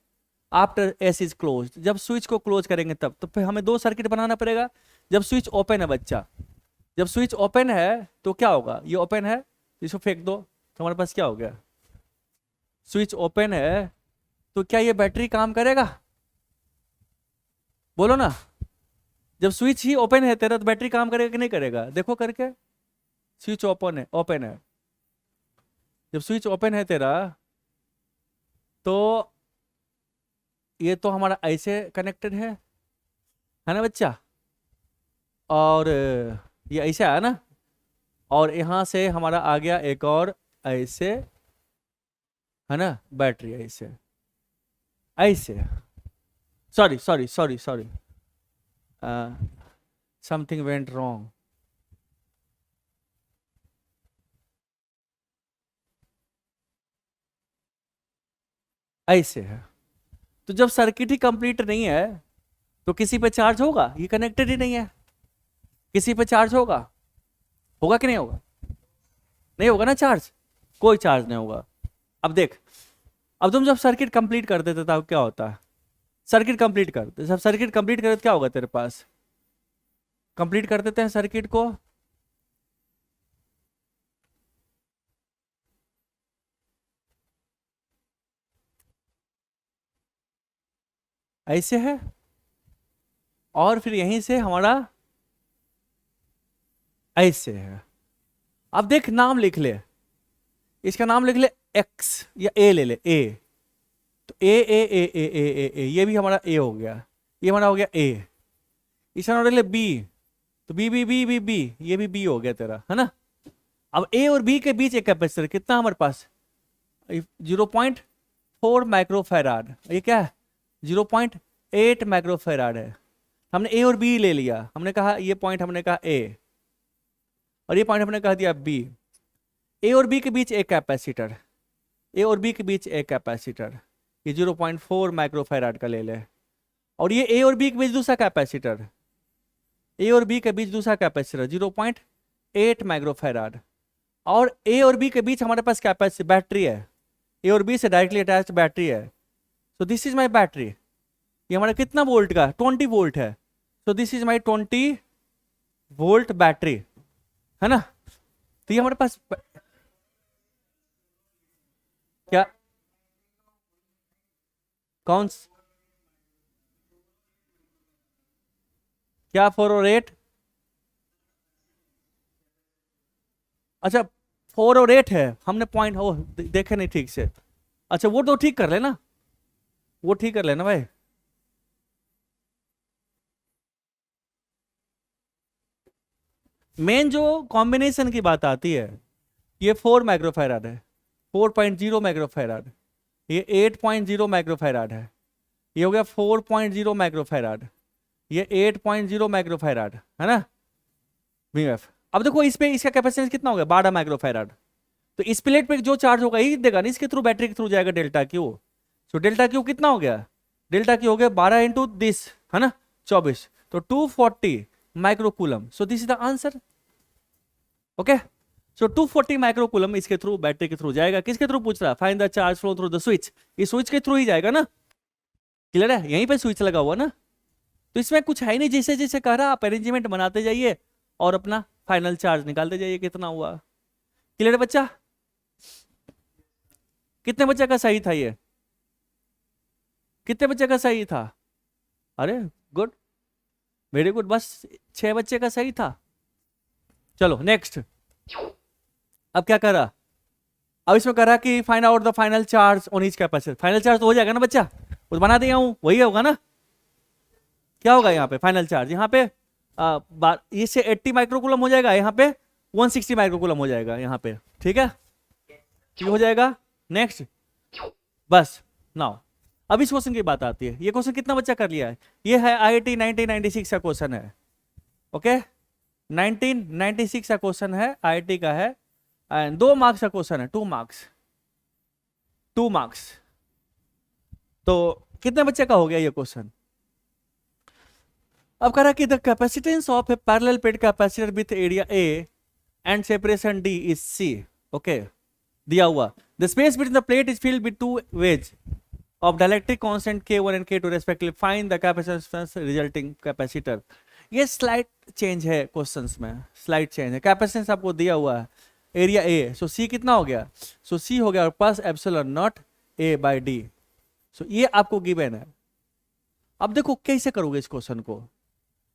after S is closed, जब स्विच को क्लोज करेंगे तब, तो फिर हमें 2 सर्किट बनाना पड़ेगा। जब स्विच ओपन है बच्चा, जब स्विच ओपन है तो क्या होगा, ये ओपन है, इसको फेंक दो, तो हमारे पास क्या हो गया, स्विच ओपन है, तो क्या ये बैटरी काम करेगा, बोलो ना। जब स्विच ही ओपन है तेरा तो बैटरी काम करेगा कि नहीं करेगा, देखो करके, स्विच ओपन है, ओपन है, जब स्विच ओपन है तेरा तो ये तो हमारा ऐसे कनेक्टेड है ना बच्चा, और ये ऐसे आया ना, और यहां से हमारा आ गया एक और ऐसे, है ना, बैटरी ऐसे ऐसे, सॉरी समथिंग वेंट रॉन्ग, ऐसे है। तो जब सर्किट ही कंप्लीट नहीं है तो किसी पे चार्ज होगा, ये कनेक्टेड ही नहीं है, किसी पे चार्ज होगा, होगा कि नहीं होगा, नहीं होगा ना चार्ज, कोई चार्ज नहीं होगा। अब देख, अब तुम जब सर्किट कंप्लीट कर देते तब क्या होता है, सर्किट कंप्लीट करते, जब सर्किट कंप्लीट करे तो क्या होगा तेरे पास, कंप्लीट कर देते हैं सर्किट को, ऐसे है, और फिर यहीं से हमारा ऐसे है। अब देख नाम लिख ले, इसका नाम लिख ले एक्स या ए ले ले, ए। तो ए ये भी हमारा ए हो गया, ये हमारा हो गया ए। इसका नाम लिख ले बी, तो B B B B B, ये भी बी हो गया तेरा, है ना। अब ए और बी के बीच एक कैपेसिटर कितना हमारे पास 0.4 माइक्रोफैराड, ये क्या है 0.8 माइक्रोफैराड है। हमने ए और बी ले लिया, हमने कहा ये पॉइंट हमने कहा ए और ये पॉइंट हमने कह दिया बी। ए और बी के बीच एक कैपेसिटर, ए और बी के बीच एक कैपेसिटर, ये 0.4 माइक्रोफैराड का ले ले। और ये ए और बी के बीच दूसरा कैपेसिटर, ए और बी के बीच दूसरा कैपेसिटर 0.8 माइक्रोफैराड। और ए और बी के बीच हमारे पास कैपेसिटी बैटरी है, ए और बी से डायरेक्टली अटैच्ड बैटरी है। So this is my battery, ये हमारा कितना वोल्ट का 20 वोल्ट है। So this is my 20 volt battery, है ना। तो ये हमारे पास क्या कौन क्या 4 और 8, अच्छा 4 और 8 है, हमने पॉइंट ओ देखे नहीं ठीक से। अच्छा वो तो ठीक कर लेना, वो ठीक कर लेना भाई। मेन जो कॉम्बिनेशन की बात आती है, ये 4 माइक्रोफैराड है, 4.0 माइक्रोफैराड, ये 8.0 माइक्रोफैराड है, ये हो गया 4.0 माइक्रोफैराड, ये 8.0 माइक्रोफैराड, है ना बीएफ। अब देखो इस पे इसका कैपेसिटेंस कितना हो गया 12 माइक्रोफैराड। तो इस प्लेट पे जो चार्ज होगा यही देगा ना, इसके थ्रू बैटरी के थ्रू जाएगा डेल्टा क्यू। तो डेल्टा क्यू कितना हो गया, डेल्टा क्यू हो गया 12 इंटू दिस, है ना 24, तो 240 microcoulomb. So this is the answer. Okay, so 240 microcoulomb इसके थ्रू बैटरी के थ्रू जाएगा। किसके थ्रू पूछ रहा, find the charge flow through the switch, इस स्विच के थ्रू ही जाएगा ना, क्लियर है, यहीं पे स्विच लगा हुआ ना। तो इसमें कुछ है नहीं, जैसे जैसे कह रहा आप अरेंजमेंट बनाते जाइए और अपना फाइनल चार्ज निकालते जाइए कितना हुआ। क्लियर है बच्चा, कितने बच्चे का सही था ये, कितने बच्चे का सही था, अरे गुड वेरी गुड, बस 6 बच्चे का सही था। चलो नेक्स्ट, अब क्या कर रहा, अब इसमें कर रहा कि find out the final charge on each capacitor. Final charge तो हो जाएगा ना बच्चा, वो बना दिया हूं वही होगा ना। क्या होगा यहाँ पे फाइनल चार्ज, यहाँ पे इससे 80 माइक्रोकूलम हो जाएगा, यहाँ पे 160 माइक्रोकूलम हो जाएगा यहाँ पे, ठीक है ये हो जाएगा। नेक्स्ट बस नाउ अब इस क्वेश्चन की बात आती है, ये क्वेश्चन कितना बच्चा कर लिया है, ये है IIT 1996 का क्वेश्चन है। ओके 1996 का क्वेश्चन है, IIT का है, एंड 2 मार्क्स का क्वेश्चन है, 2 मार्क्स 2 मार्क्स। तो कितने बच्चे का हो गया ये क्वेश्चन। अब कह रहा कि the capacitance of a parallel plate capacitor with area A and separation D is C. Okay दिया हुआ, the space between the plate is filled with 2 wedge of dielectric constant K1 and K2 respectively, find the capacitance resulting capacitor। ये slide change है questions में, slide change है, capacitance आपको दिया हुआ है एरिया ए, सो सी कितना हो गया, सो सी हो गया plus epsilon naught A by D. So ये आपको गिवन है। अब देखो कैसे करोगे इस क्वेश्चन को,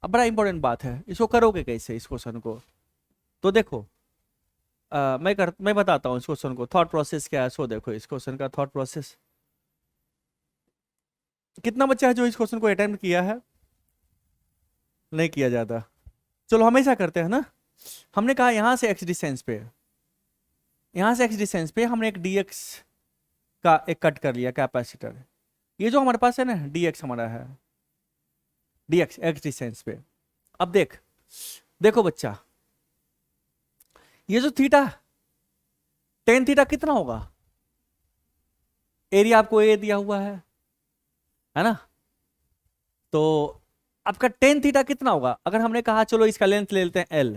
अब बड़ा इंपॉर्टेंट बात है, इसको करोगे कैसे इस क्वेश्चन को। तो देखो मैं बताता हूँ इस क्वेश्चन को, थॉट प्रोसेस क्या है। सो देखो इस क्वेश्चन का थॉट प्रोसेस, कितना बच्चा है जो इस क्वेश्चन को अटेम्प्ट किया है, नहीं किया जाता, चलो हमेशा करते हैं ना। हमने कहा यहां से x डिस्टेंस पे, यहां से x डिस्टेंस पे हमने एक dx का एक कट कर लिया कैपेसिटर, ये जो हमारे पास है ना dx हमारा है, dx x डिस्टेंस पे। अब देखो बच्चा, ये जो थीटा tan थीटा कितना होगा, एरिया आपको ए दिया हुआ है ना। तो आपका tan थीटा कितना होगा, अगर हमने कहा चलो इसका लेंथ ले लेते हैं l,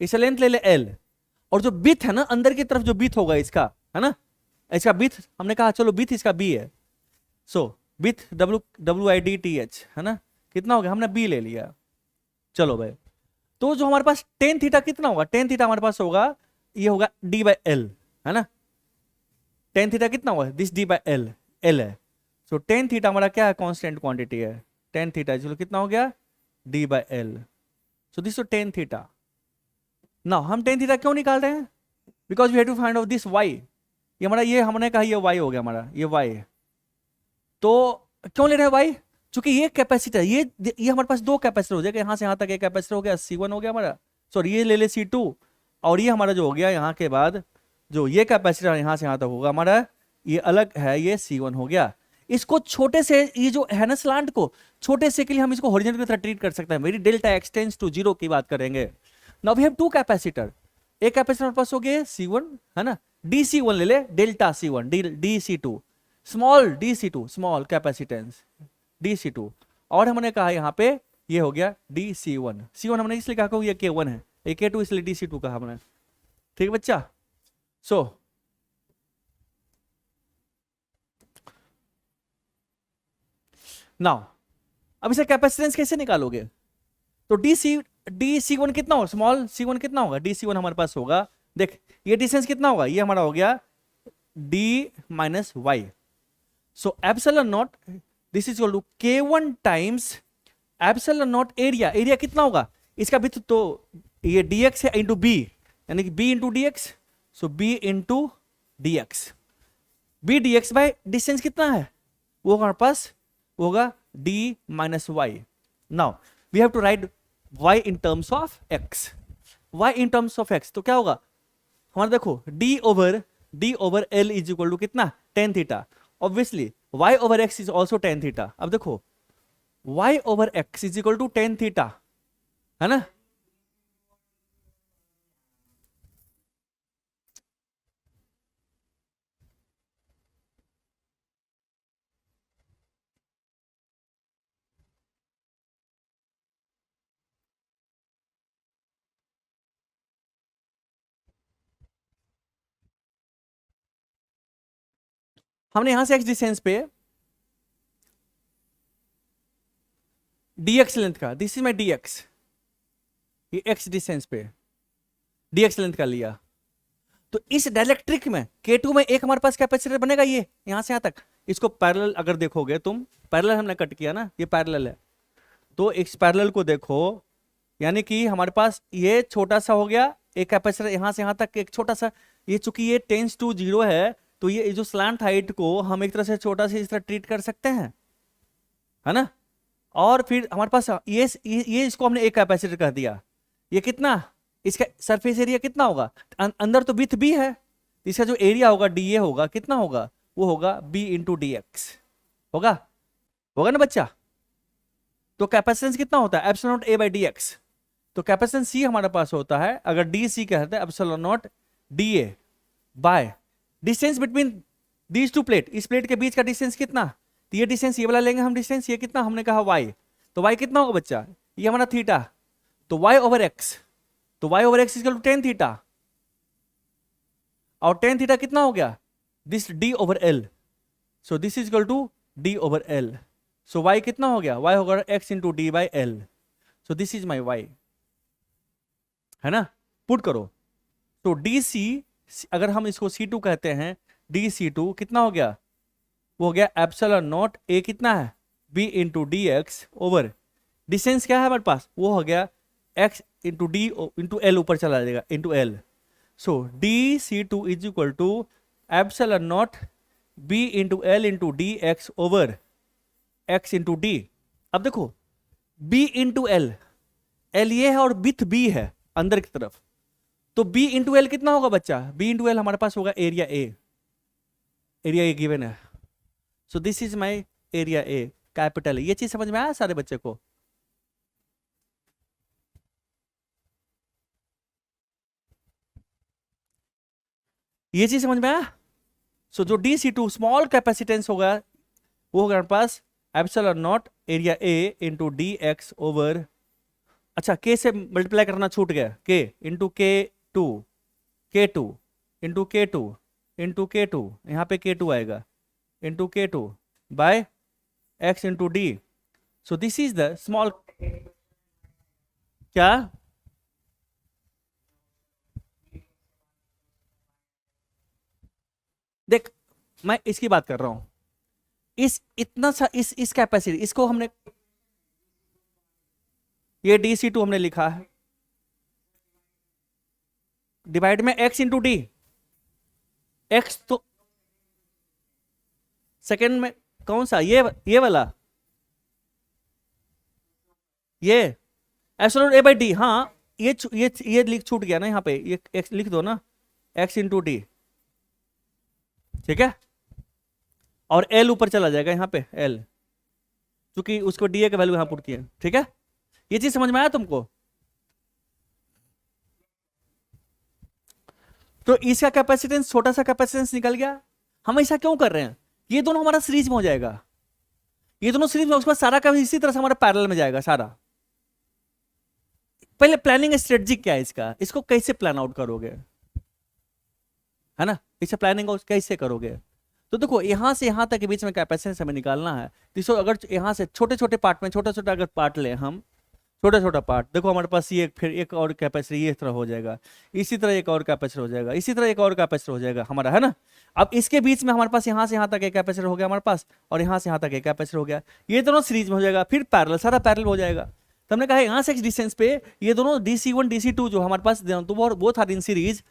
इसका लेंथ ले ले l, और जो बीथ है ना अंदर की तरफ जो बीथ होगा इसका, है ना, इसका बीथ हमने कहा चलो बीथ इसका b है, सो बीथ WIDTH है ना, कितना हो गया, हमने b ले लिया। चलो भाई, तो जो हमारे पास tan थीटा कितना होगा, tan थीटा हमारे पास होगा, ये होगा d/l, है ना, tan थीटा कितना होगा, दिस d/l, l है। सो tan थीटा हमारा क्या है, कांस्टेंट क्वांटिटी है, टेन थीटा चलो कितना हो गया D by L. So this tan theta. Now हम टेन थीटा क्यों निकाल रहे हैं? Because we have to find out this Y. ये हमारा ये हमने कहा ये वाई हो गया हमारा ये वाई। तो क्यों ले रहे हैं वाई? चूंकि ये कैपेसिटर ये हमारे पास दो कैपेसिटर हो जाएगा, यहाँ से यहाँ तक एक कैपेसिटर हो गया C1 हो गया हमारा, सॉरी ये ले ले C2, और ये हमारा जो हो गया यहाँ के बाद जो ये कैपेसिटर यहाँ से यहाँ तक होगा हमारा ये अलग है, ये C1 हो गया। इसको छोटे से ये जो है ना स्लांट को छोटे से के लिए हम इसको हॉरिजॉन्टल की तरह ट्रीट कर सकते हैं। मेरी डेल्टा एक्सटेंड्स टू 0 की बात करेंगे। Now we have two capacitor, एक कैपेसिटर हमारे पास हो गया C1 है ना, DC1 ले ले delta C1 DC2 small DC2 small capacitance DC2, और हमने कहा यहाँ पे ये हो गया DC1। C1 हमने इसलिए कहा ये K1 है, ये K2 इसलिए DC2 कहा हमने। ठीक है बच्चा। सो नाउ अब इसे कैपेसिटेंस कैसे निकालोगे? तो DC1 कितना होगा, स्मॉल C1 कितना होगा, DC1 हमारे पास होगा, देख ये डिस्टेंस कितना होगा, ये हमारा हो गया D minus y. So epsilon nought this is equal to K1 times epsilon not area. Area कितना होगा इसका भी तो ये dx है इंटू बी, यानी कि b into D X. So b into D X, B D X by distance कितना है वो हमारे पास होगा d माइनस वाई। Now we have to write y in terms of x, y in terms of x तो क्या होगा हमारा, देखो d over l is equal to कितना tan theta. Obviously y over x is also tan theta. अब देखो y over x is equal to ten theta है ना। हमने यहां से x डिस्टेंस पे dx लेंथ का, दिस इज माई dx, ये x डिस्टेंस पे dx लेंथ का लिया। तो इस डायलेक्ट्रिक में K2 में एक हमारे पास कैपेसिटर बनेगा, ये यहां से यहां तक। इसको पैरेलल अगर देखोगे तुम, पैरेलल हमने कट किया ना, ये पैरेलल है, तो इस पैरेलल को देखो, यानी कि हमारे पास ये छोटा सा हो गया एक कैपेसिटर यहां से यहां तक एक छोटा सा, ये चूंकि ये टेंस टू 0 है तो ये जो स्लैंट हाइट को हम एक तरह से छोटा से इस तरह ट्रीट कर सकते हैं है ना। और फिर हमारे पास ये इसको हमने एक कैपेसिटर कर दिया, ये कितना इसका सरफेस एरिया कितना होगा, अंदर तो विथ बी है, इसका जो एरिया होगा डी ए होगा कितना होगा, वो होगा बी इंटू डी एक्स होगा, होगा ना बच्चा। तो कैपेसिटेंस कितना होता है epsilon naught A by D x. तो कैपेसिटेंस सी हमारे पास होता है, अगर डी सी कहते हैं epsilon not D A by distance between these to plate, इस प्लेट के बीच का डिस्टेंस कितना, तो ये डिस्टेंस ये वाला लेंगे हम डिस्टेंस, ये कितना हमने कहा y, तो y कितना होगा बच्चा, ये हमारा थीटा, तो y ओवर x, तो y over x equal to ten theta, और टेन थीटा कितना हो गया this d over l, so this is equal to d over l। So y कितना हो गया, y होगा x into D by L. So this is my y है ना, पुट करो। तो dc अगर हम इसको c2 कहते हैं, dc2 कितना हो गया, वो हो गया एप्सिलॉन नॉट ए कितना है b into D x over distance क्या है हमारे पास, वो हो गया x into d into l, ऊपर चला जाएगा into l. So d c two is equal to epsilon nought b into L into D x over x into d. अब देखो b इंटू एल, एल ये है और विथ b है अंदर की तरफ, तो b इंटू एल कितना होगा बच्चा, b इंटू एल हमारे पास होगा area A, area A given है। So this is my area A capital है। ये चीज समझ में आया सारे बच्चे को, ये चीज समझ में आया। सो जो DC2 स्मॉल कैपेसिटेंस होगा वो होगा हमारे पास epsilon not area A into D x over, अच्छा के से मल्टीप्लाई करना छूट गया, के इंटू K2 इंटू K2 यहाँ पे K2 आएगा into K2 by x into d. So this is the small, क्या देख मैं इसकी बात कर रहा हूं, इस इतना सा इस कैपेसिटी इसको हमने ये DC2 हमने लिखा है, डिवाइड में x इंटू डी। x तो सेकेंड में कौन सा, ये वाला, ये एप्सिलॉन A बाई डी। हाँ ये लिख छूट गया ना यहाँ पे, ये x लिख दो ना, x इंटू डी, ठीक है। और L ऊपर चला जाएगा यहाँ पे L, क्योंकि उसको DA का वैल्यू यहाँ पुट किया, ठीक है। ये चीज समझ में आया तुमको? तो इसका कैपेसिटेंस, छोटा सा कैपेसिटेंस निकल गया। हम ऐसा क्यों कर रहे हैं? ये दोनों हमारा सीरीज में हो जाएगा, ये दोनों सीरीज में, उसके बाद सारा का इसी तरह से हमारा पैरेलल में जाएगा सारा। पहले प्लानिंग स्ट्रेटजी क्या है इसका, इसको कैसे प्लान आउट करोगे, है ना, इसे प्लानिंग कैसे करोगे? तो देखो यहां से यहां तक के बीच में कैपेसिटेंस हमें निकालना है। तो इसको अगर यहां से छोटे छोटे पार्ट में, छोटा छोटा अगर पार्ट ले हम, छोटा छोटा पार्ट, देखो हमारे पास ये फिर एक और कैपेसिटर ये तरह हो जाएगा, इसी तरह एक और कैपेसिटर हो जाएगा, इसी तरह एक और कैपेसिटर हो जाएगा हमारा, है ना। अब इसके बीच में हमारे पास यहां से यहां तक एक कैपेसिटर हो गया हमारे पास, और यहां से यहां तक एक कैपेसिटर हो गया, ये दोनों सीरीज में हो जाएगा, फिर पैरेलल, सारा पैरेलल हो जाएगा। तो हमने कहा यहां से डिस्टेंस पे ये दोनों DC1 DC2 जो हमारे पास, तो वो था इन सीरीज,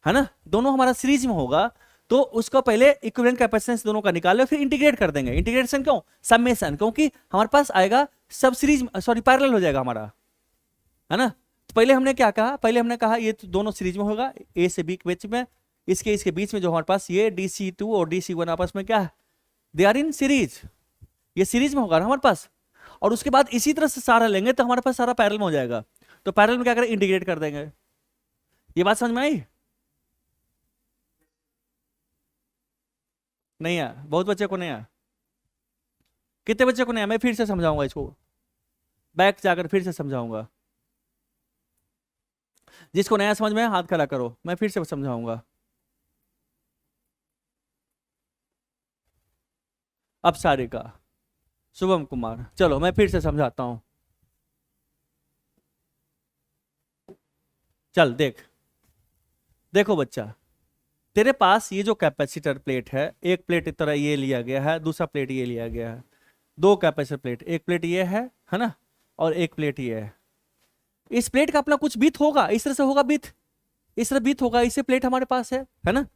है ना, दोनों हमारा सीरीज में होगा। तो उसको पहले इक्विवेलेंट कैपेसिटेंस दोनों का निकाल, फिर इंटीग्रेट कर देंगे। इंटीग्रेशन क्यों? समेशन, क्योंकि हमारे पास आएगा सब सीरीज, सॉरी पैरेलल हो जाएगा हमारा, है ना। तो पहले हमने क्या कहा, पहले हमने कहा ये तो दोनों सीरीज में होगा, A से B के बीच में, इसके बीच में जो हमारे पास ये DC2 और DC1 आपस में क्या है, दे आर इन सीरीज, ये सीरीज में होगा ना हमारे पास। और उसके बाद इसी तरह से सारा लेंगे तो हमारे पास सारा पैरेलल में हो जाएगा। तो पैरेलल में क्या करें, इंटीग्रेट कर देंगे। ये बात समझ में आई? नहीं आया? बहुत बच्चे को नहीं आया? कितने बच्चे को नहीं आया? मैं फिर से समझाऊंगा इसको, बैक जाकर फिर से समझाऊंगा। जिसको नया समझ में हाथ खड़ा करो, मैं फिर से समझाऊंगा। अब सारिका, शुभम कुमार, चलो मैं फिर से समझाता हूं। चल देख, देखो बच्चा, तेरे पास ये जो कैपेसिटर प्लेट है, एक प्लेट इस तरह ये लिया गया है, दूसरा प्लेट ये लिया गया है, दो कैपेसिटर प्लेट, एक प्लेट ये है ना, और एक प्लेट ये है। इस प्लेट का अपना कुछ बीथ होगा, इस तरह से होगा बीथ, इस तरह बीथ होगा, इससे प्लेट हमारे पास है ना,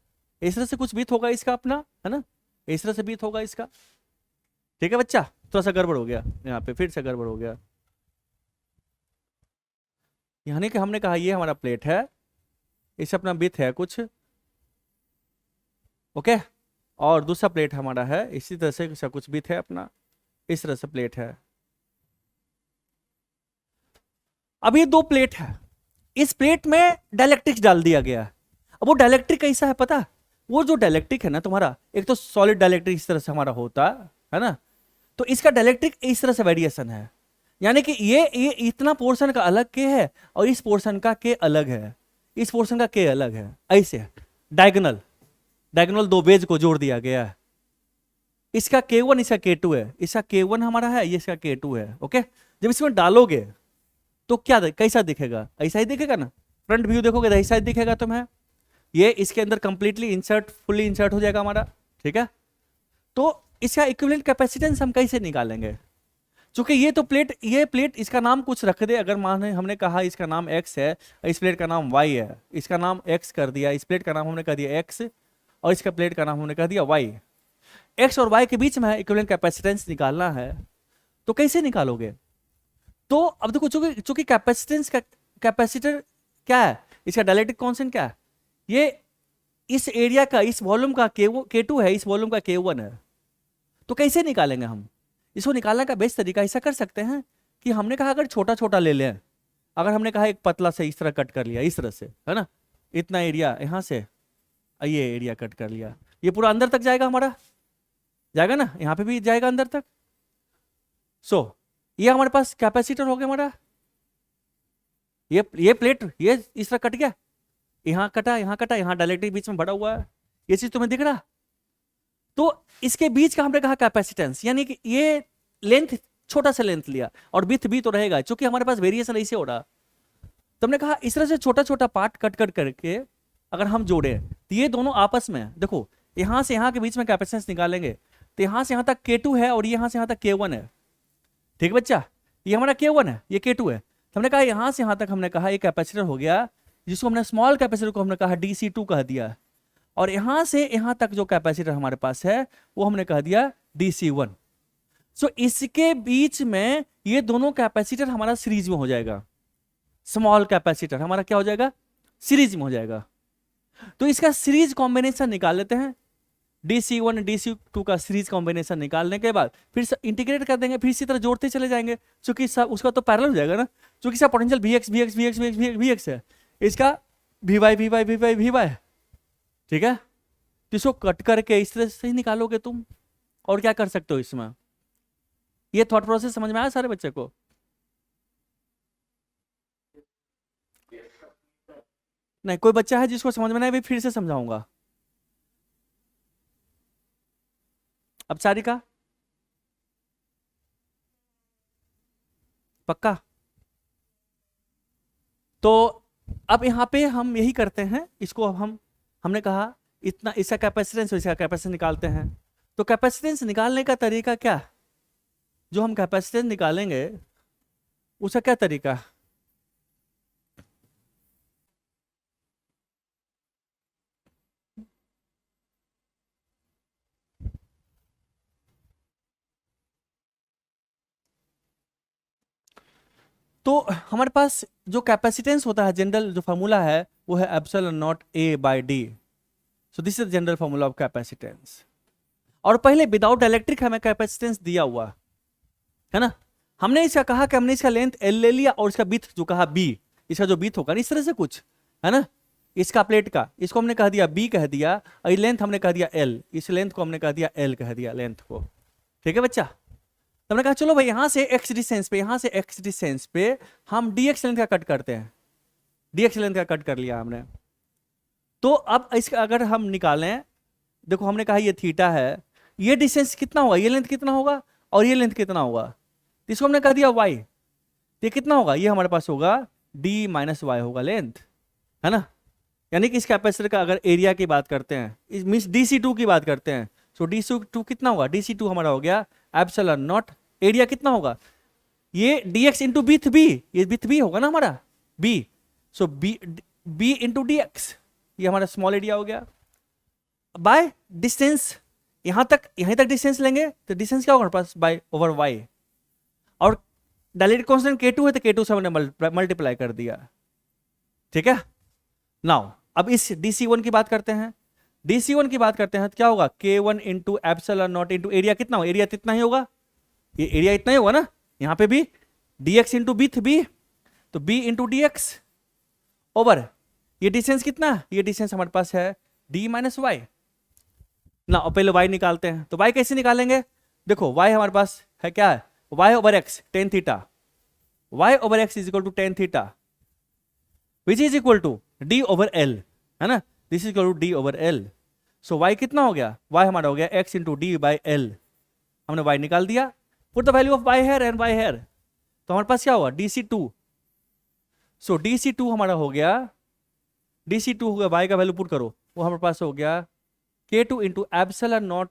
इस तरह से कुछ बीथ होगा इसका अपना, है ना, इस तरह से बीथ होगा इसका, ठीक है बच्चा। थोड़ा सा गड़बड़ हो गया यहाँ पे, फिर से गड़बड़ हो गया। यानी कि हमने कहा ये हमारा प्लेट है, इसे अपना बीथ है कुछ, ओके, और दूसरा प्लेट हमारा है इसी तरह से कुछ बीथ है अपना, इस तरह से प्लेट है। अब ये दो प्लेट है, इस प्लेट में डाइलेक्ट्रिक डाल दिया गया है। अब वो डाइलेक्ट्रिक कैसा है पता? वो जो डाइलेक्ट्रिक है ना तुम्हारा, एक तो सॉलिड डाइलेक्ट्रिक इस तरह से हमारा होता है ना, तो इसका डाइलेक्ट्रिक इस तरह से वेरिएशन है, यानी कि ये इतना पोर्शन का अलग के है और इस पोर्शन का के अलग है, इस पोर्शन का के अलग है, ऐसे डायगोनल, डायगोनल दो बेज को जोड़ दिया गया है। इसका K1 इसका K2 है, इसका K1 हमारा है, ये इसका K2 है, ओके। जब इसमें डालोगे तो क्या कैसा दिखेगा? ऐसा ही दिखेगा ना, फ्रंट व्यू देखोगे तो ऐसा ही दिखेगा तुम्हें। ये इसके अंदर कंप्लीटली इंसर्ट, फुल्ली इंसर्ट हो जाएगा हमारा, ठीक है। तो इसका इक्विवेलेंट कैपेसिटेंस हम कैसे निकालेंगे? क्योंकि ये तो प्लेट, ये प्लेट इसका नाम कुछ रख दे, अगर माने हमने कहा इसका नाम x है, इस प्लेट का नाम y है, इसका नाम x कर दिया, इस प्लेट का नाम हमने कर दिया x, और इसका प्लेट का नाम हमने कर दिया y। x और y के बीच में इक्विवेलेंट कैपेसिटेंस निकालना है, तो कैसे निकालोगे? तो अब देखो, चूंकि कैपेसिटेंस का, कैपेसिटर क्या है, इसका डाइलेक्ट्रिक कांस्टेंट क्या है, ये इस एरिया का, इस वॉल्यूम का K2 है, इस वॉल्यूम का K1 है। तो कैसे निकालेंगे हम इसको? निकालने का बेस्ट तरीका ऐसा कर सकते हैं कि हमने कहा अगर छोटा छोटा ले लें, अगर हमने कहा एक पतला से इस तरह कट कर लिया, इस तरह से, है ना, इतना एरिया यहां से ये एरिया कट कर लिया, ये पूरा अंदर तक जाएगा हमारा, जाएगा ना, यहां पे भी जाएगा अंदर तक। सो ये हमारे पास कैपेसिटर हो गया हमारा, ये प्लेट ये इस तरह कट गया, यहां कटा, यहां कटा, यहां डायरेक्टली बीच में बढ़ा हुआ है, ये चीज तुम्हें दिख रहा। तो इसके बीच का हमने कहा कैपेसिटेंस, यानी कि ये लेंथ, छोटा सा लेंथ लिया, और विड्थ भी तो रहेगा, क्योंकि हमारे पास वेरिएशन ऐसे हो रहा। तो हमने कहा इस तरह से छोटा छोटा पार्ट कट कट करके अगर हम जोड़े तो ये दोनों आपस में, देखो यहां से यहां के बीच में कैपेसिटेंस निकालेंगे तो यहां से यहां तक K2 है और यहां से यहां तक K1 है, ठीक बच्चा, ये हमारा K1 है, ये K2 है। तो हमने कहा यहां से यहां तक हमने कहा एक कैपेसिटर हो गया, जिसको हमने स्मॉल कैपेसिटर को हमने कहा DC2 कह दिया, और यहां से यहां तक जो कैपेसिटर हमारे पास है वो हमने कह दिया DC1। सो इसके बीच में ये दोनों कैपेसिटर हमारा सीरीज में हो जाएगा, स्मॉल कैपेसिटर हमारा क्या हो जाएगा, सीरीज में हो जाएगा। तो इसका सीरीज कॉम्बिनेशन निकाल लेते हैं, DC1 DC2 का सीरीज कॉम्बिनेशन निकालने के बाद फिर इंटीग्रेट कर देंगे, फिर इसी तरह जोड़ते चले जाएंगे, क्योंकि सब उसका तो पैरेलल हो जाएगा ना, क्योंकि इसका पोटेंशियल Vx है, इसका Vy ठीक है। तो इसको कट करके इस तरह से ही निकालोगे तुम, और क्या कर सकते हो इसमें। ये थॉट प्रोसेस समझ में आया सारे बच्चे को? नहीं, कोई बच्चा है जिसको समझ में नहीं, भी फिर से समझाऊंगा। अब सारिका पक्का? तो अब यहां पे हम यही करते हैं, इसको अब हमने कहा इतना इसका कैपेसिटेंस और इसका कैपेसिटेंस निकालते हैं। तो कैपेसिटेंस निकालने का तरीका क्या, जो हम कैपेसिटेंस निकालेंगे उसका क्या तरीका, तो हमारे पास जो कैपेसिटेंस होता है, जनरल जो फार्मूला है वो है epsilon not A/d। So this is general formula of capacitance. और पहले विदाउट इलेक्ट्रिक हमें कैपेसिटेंस दिया हुआ है ना, हमने इसका कहा कि हमने इसका लेंथ L ले लिया और इसका बीथ जो कहा B, इसका जो बीथ होगा इस तरह से कुछ है ना, इसका प्लेट का, इसको हमने कह दिया B कह दिया, और लेंथ हमने कह दिया L, इस लेंथ को हमने कह दिया L कह दिया लेंथ को। ठीक है बच्चा? तो हमने कहा चलो भाई यहां से x डिस्टेंस पे, यहां से x डिस्टेंस पे हम dx लेंथ का कट करते हैं, dx लेंथ का कट कर लिया हमने। तो अब इसका अगर हम निकालें, देखो हमने कहा ये थीटा है, ये डिस्टेंस कितना होगा, ये लेंथ कितना होगा और ये लेंथ कितना होगा, तो इसको हमने कह दिया y, तो ये कितना होगा, ये हमारे पास होगा d माइनस वाई होगा लेंथ, है ना। यानी कि इस कैपेसिटर का अगर एरिया की बात करते हैं, मीन्स DC2 की बात करते हैं, सो DC2 कितना होगा, DC2 हमारा हो गया एप्सिलॉन नॉट, एरिया कितना होगा, ये dx इंटू बीथ बी, ये बीथ बी होगा ना हमारा b, सो b इंटू dx, ये हमारा स्मॉल एरिया हो गया। बाय डिस्टेंस, यहां तक डिस्टेंस लेंगे तो डिस्टेंस क्या होगा हमारे पास, बाय ओवर y, और डायलेक्ट्रिक कांस्टेंट K2 है तो K2 से हमने मल्टीप्लाई कर दिया। ठीक है, नाउ अब इस DC1 की बात करते हैं, DC1 की बात करते हैं तो क्या होगा, K1 into epsilon not into area कितना होगा, एरिया इतना ही होगा, ये एरिया इतना ही होगा ना, यहां पे भी dx इंटू बीथ बी, तो b इंटू dx ओवर ये डिस्टेंस कितना, ये डिस्टेंस हमारे पास है d माइनस वाई ना। और पहले y निकालते हैं, तो y कैसे निकालेंगे, देखो y हमारे पास है क्या है, y over x ten theta, y over x is equal to ten theta which is equal to d over l, है ना, this is equal to d over l। So y कितना हो गया, y हमारा हो गया x into D by l, हमने y निकाल दिया, put the value of y here and y here, तो हमारे पास क्या होगा DC2, सो DC2 हमारा हो गया, DC2 हो गया, y का वैल्यू पुट करो, वो हमारे पास हो गया K2 into epsilon not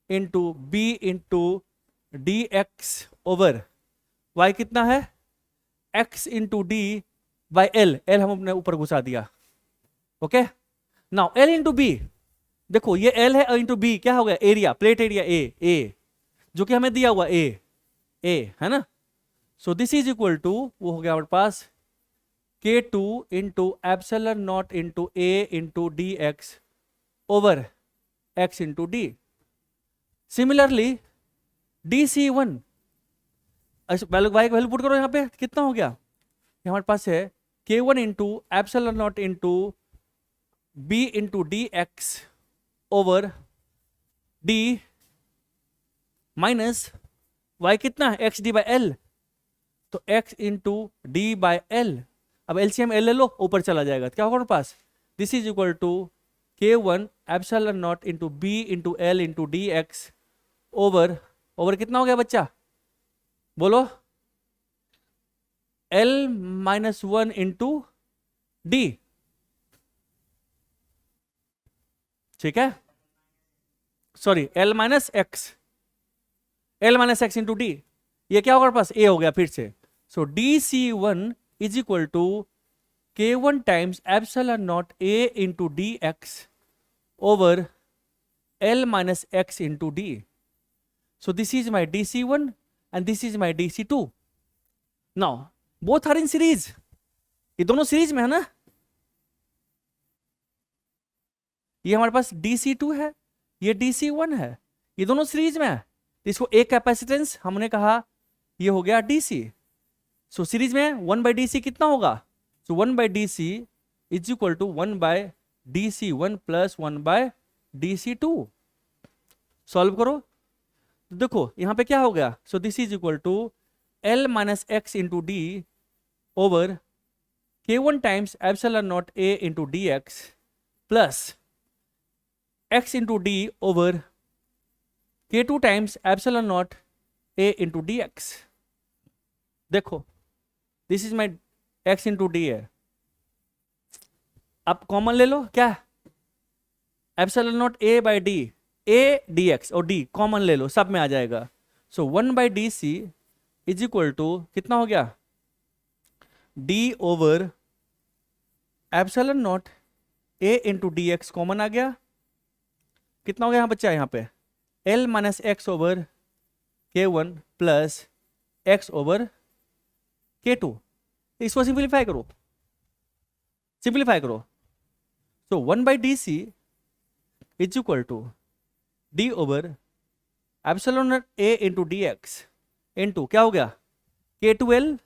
into b into dx over y कितना है x into D by l, l हम अपने ऊपर घुसा दिया। Okay, now l into b, देखो ये l है, इंटू बी क्या हो गया, एरिया, प्लेट एरिया a जो कि हमें दिया हुआ a है ना। So this is equal to, वो हो गया हमारे पास K2 into epsilon not into a into D x over x into d. Similarly DC1 value put करो, यहाँ पे कितना हो गया, हमारे पास है K1 into epsilon not into b into D x over d minus y कितना है x d बाई एल, तो x into D by L, अब एलसीएम एल ले लो, ऊपर चला जाएगा, तो क्या होगा हमारे पास, this is equal to K1 epsilon not into b into L into D x over कितना हो गया बच्चा, बोलो, L minus one into D. ठीक है, sorry L minus x, L minus X into D, ये क्या होगा हमारे पास, A हो गया फिर से, So dc1 is equal to k1 times epsilon naught a into dx over l minus x into d. So this is my dc1 and this is my dc2. Now both are in series. ये दोनों series में है ना. ये हमारे पास dc2 है, ये dc1 है, ये दोनों सीरीज में है. इसको एक कैपेसिटेंस हमने कहा ये हो गया dc. सो सीरीज में 1/dc कितना होगा? So 1/dc is equal to 1/dc1 plus 1/dc2. सॉल्व करो तो देखो यहां पे क्या हो गया. So this is equal to l minus X into D over k1 times epsilon naught a into D X plus x into D over k2 times epsilon naught a into D X. देखो this is my x into D है. अब common ले लो क्या, epsilon naught a by D, a dx और d common ले लो, सब में आ जाएगा. सो 1/dc इज इक्वल टू कितना हो गया, d over epsilon naught a into D X common आ गया. कितना हो गया यहाँ बच्चा, यहाँ पे l minus X over k1 plus x over k2. इसको सिंप्लीफाई करो, सिंप्लीफाई करो. So 1/dc is equal to d over epsilon a into D X into क्या हो गया k2l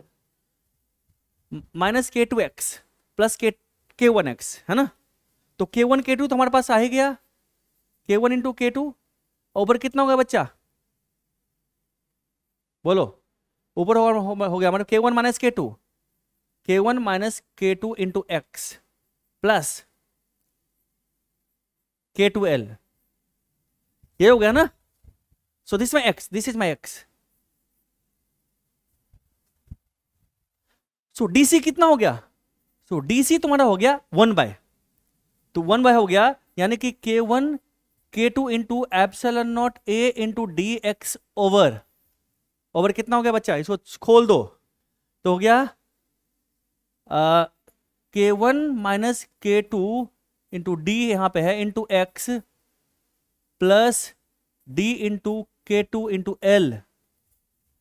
minus k2x plus k1x है ना. तो k1 k2 तो हमारे पास आ ही गया, k1 इंटू k2 ओवर कितना हो गया बच्चा, बोलो. ऊपर हो गया हमारे k1 minus k2, k1 minus k2 into x plus k2l. ये हो गया ना. So this my x, this is my x. So DC कितना हो गया, सो डीसी तुम्हारा हो गया 1/, तो 1/, हो गया यानी कि k1 k2 into epsilon naught a into D x over, over कितना हो गया बच्चा, इसको खोल दो तो हो गया k1 minus k2 into D यहां पे है into x plus d into k2 into L.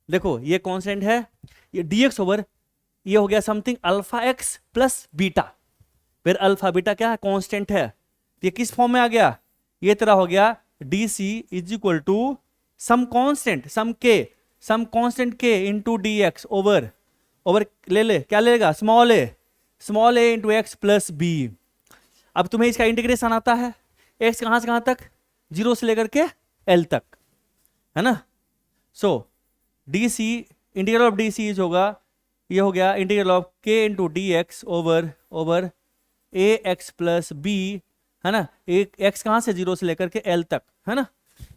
देखो ये कांस्टेंट है, ये dx ओवर ये हो गया something alpha x plus beta. फिर अल्फा बीटा क्या है, कांस्टेंट है. ये किस फॉर्म में आ गया, ये तरह हो गया dc is equal to some constant, some constant k into D x over, over ले ले क्या लेगा, small a into x plus b. अब तुम्हें इसका इंटीग्रेशन आता है, x कहां से कहां तक, 0 से लेकर के l तक है ना. So dc integral of dc is होगा, ये हो गया integral of k into D x over a x plus b है ना. एक x कहां से 0 से लेकर के l तक है ना.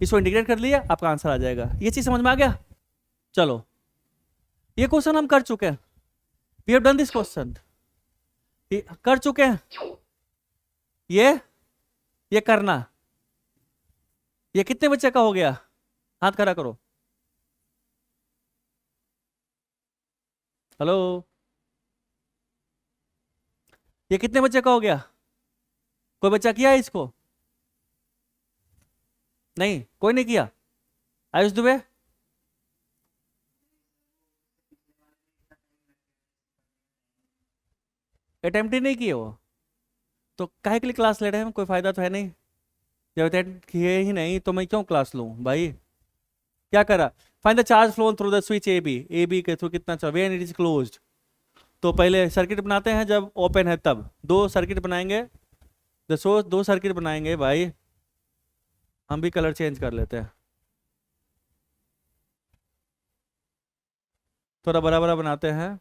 इसको इंटीग्रेट कर लिया, आपका आंसर आ जाएगा. ये चीज समझ में आ गया. चलो ये क्वेश्चन हम कर चुके हैं, we have done this question, कर चुके हैं. ये करना, ये कितने बच्चे का हो गया, हाथ खड़ा करो. हेलो, ये कितने बच्चे का हो गया, कोई बच्चा किया है इसको, नहीं कोई नहीं किया. आयुष दुबे, अटेम्प्ट ही नहीं किए वो, तो काहे के लिए क्लास ले रहे हैं, कोई फायदा तो है नहीं. जब अटेम्प्ट किए ही नहीं तो मैं क्यों क्लास लूं भाई. क्या करा, find the charge flow through the switch a b के थ्रू कितना charge when it is closed. तो पहले सर्किट बनाते हैं जब ओपन है तब, दो सर्किट बनाएंगे, दो सर्किट बनाएंगे भाई. हम भी कलर चेंज कर लेते हैं, थोड़ा बड़ा बड़ा बनाते हैं.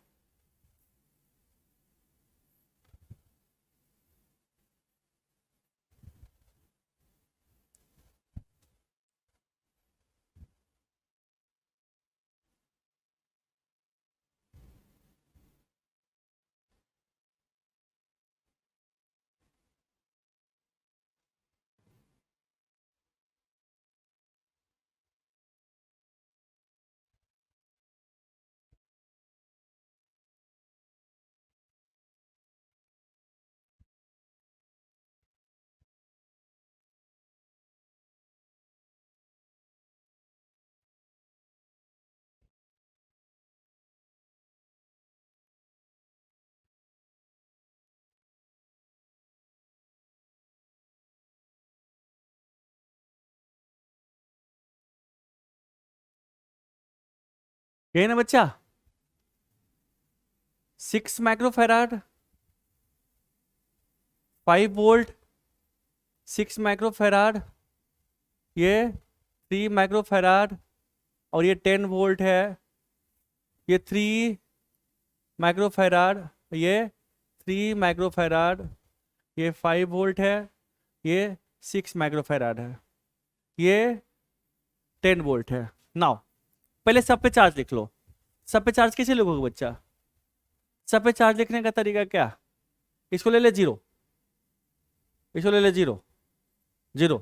यही ना बच्चा, 6 माइक्रोफेराड, 5 वोल्ट, 6 माइक्रोफेराड, ये 3 माइक्रोफेराड, और ये 10 वोल्ट है, ये 3 माइक्रोफेराड, ये 3 माइक्रोफेराड, ये 5 वोल्ट है, ये 6 माइक्रोफेराड है, ये 10 वोल्ट है। नाउ पहले सब पे चार्ज लिख लो। सब पे चार्ज कैसे लिखोगे बच्चा? सब पे चार्ज लिखने का तरीका क्या? इसको ले ले 0, इसको ले ले 0, 0,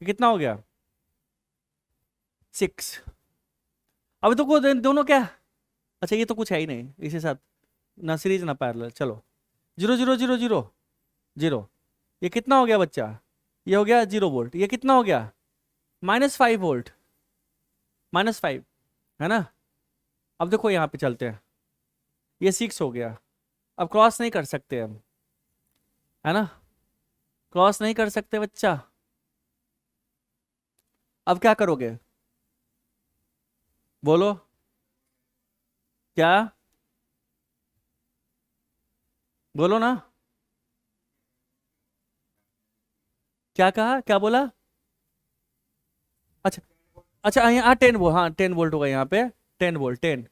कितना हो गया? 6। अब तो को दोनों क्या, अच्छा ये तो कुछ है ही नहीं इसके साथ, ना सीरीज ना पैरेलल। चलो 0 0 0 0 0, ये कितना हो गया बच्चा? ये हो गया 0 वोल्ट। ये कितना हो गया? -5 वोल्ट, -5, है ना। अब देखो यहाँ पे चलते हैं, ये 6 हो गया। अब क्रॉस नहीं कर सकते हम, है ना, क्रॉस नहीं कर सकते बच्चा। अब क्या करोगे? बोलो क्या, बोलो ना, क्या कहा, क्या बोला? अच्छा, अच्छा यहाँ 10 वोल्ट, हाँ 10 वोल्ट होगा यहाँ पे, 10 वोल्ट 10।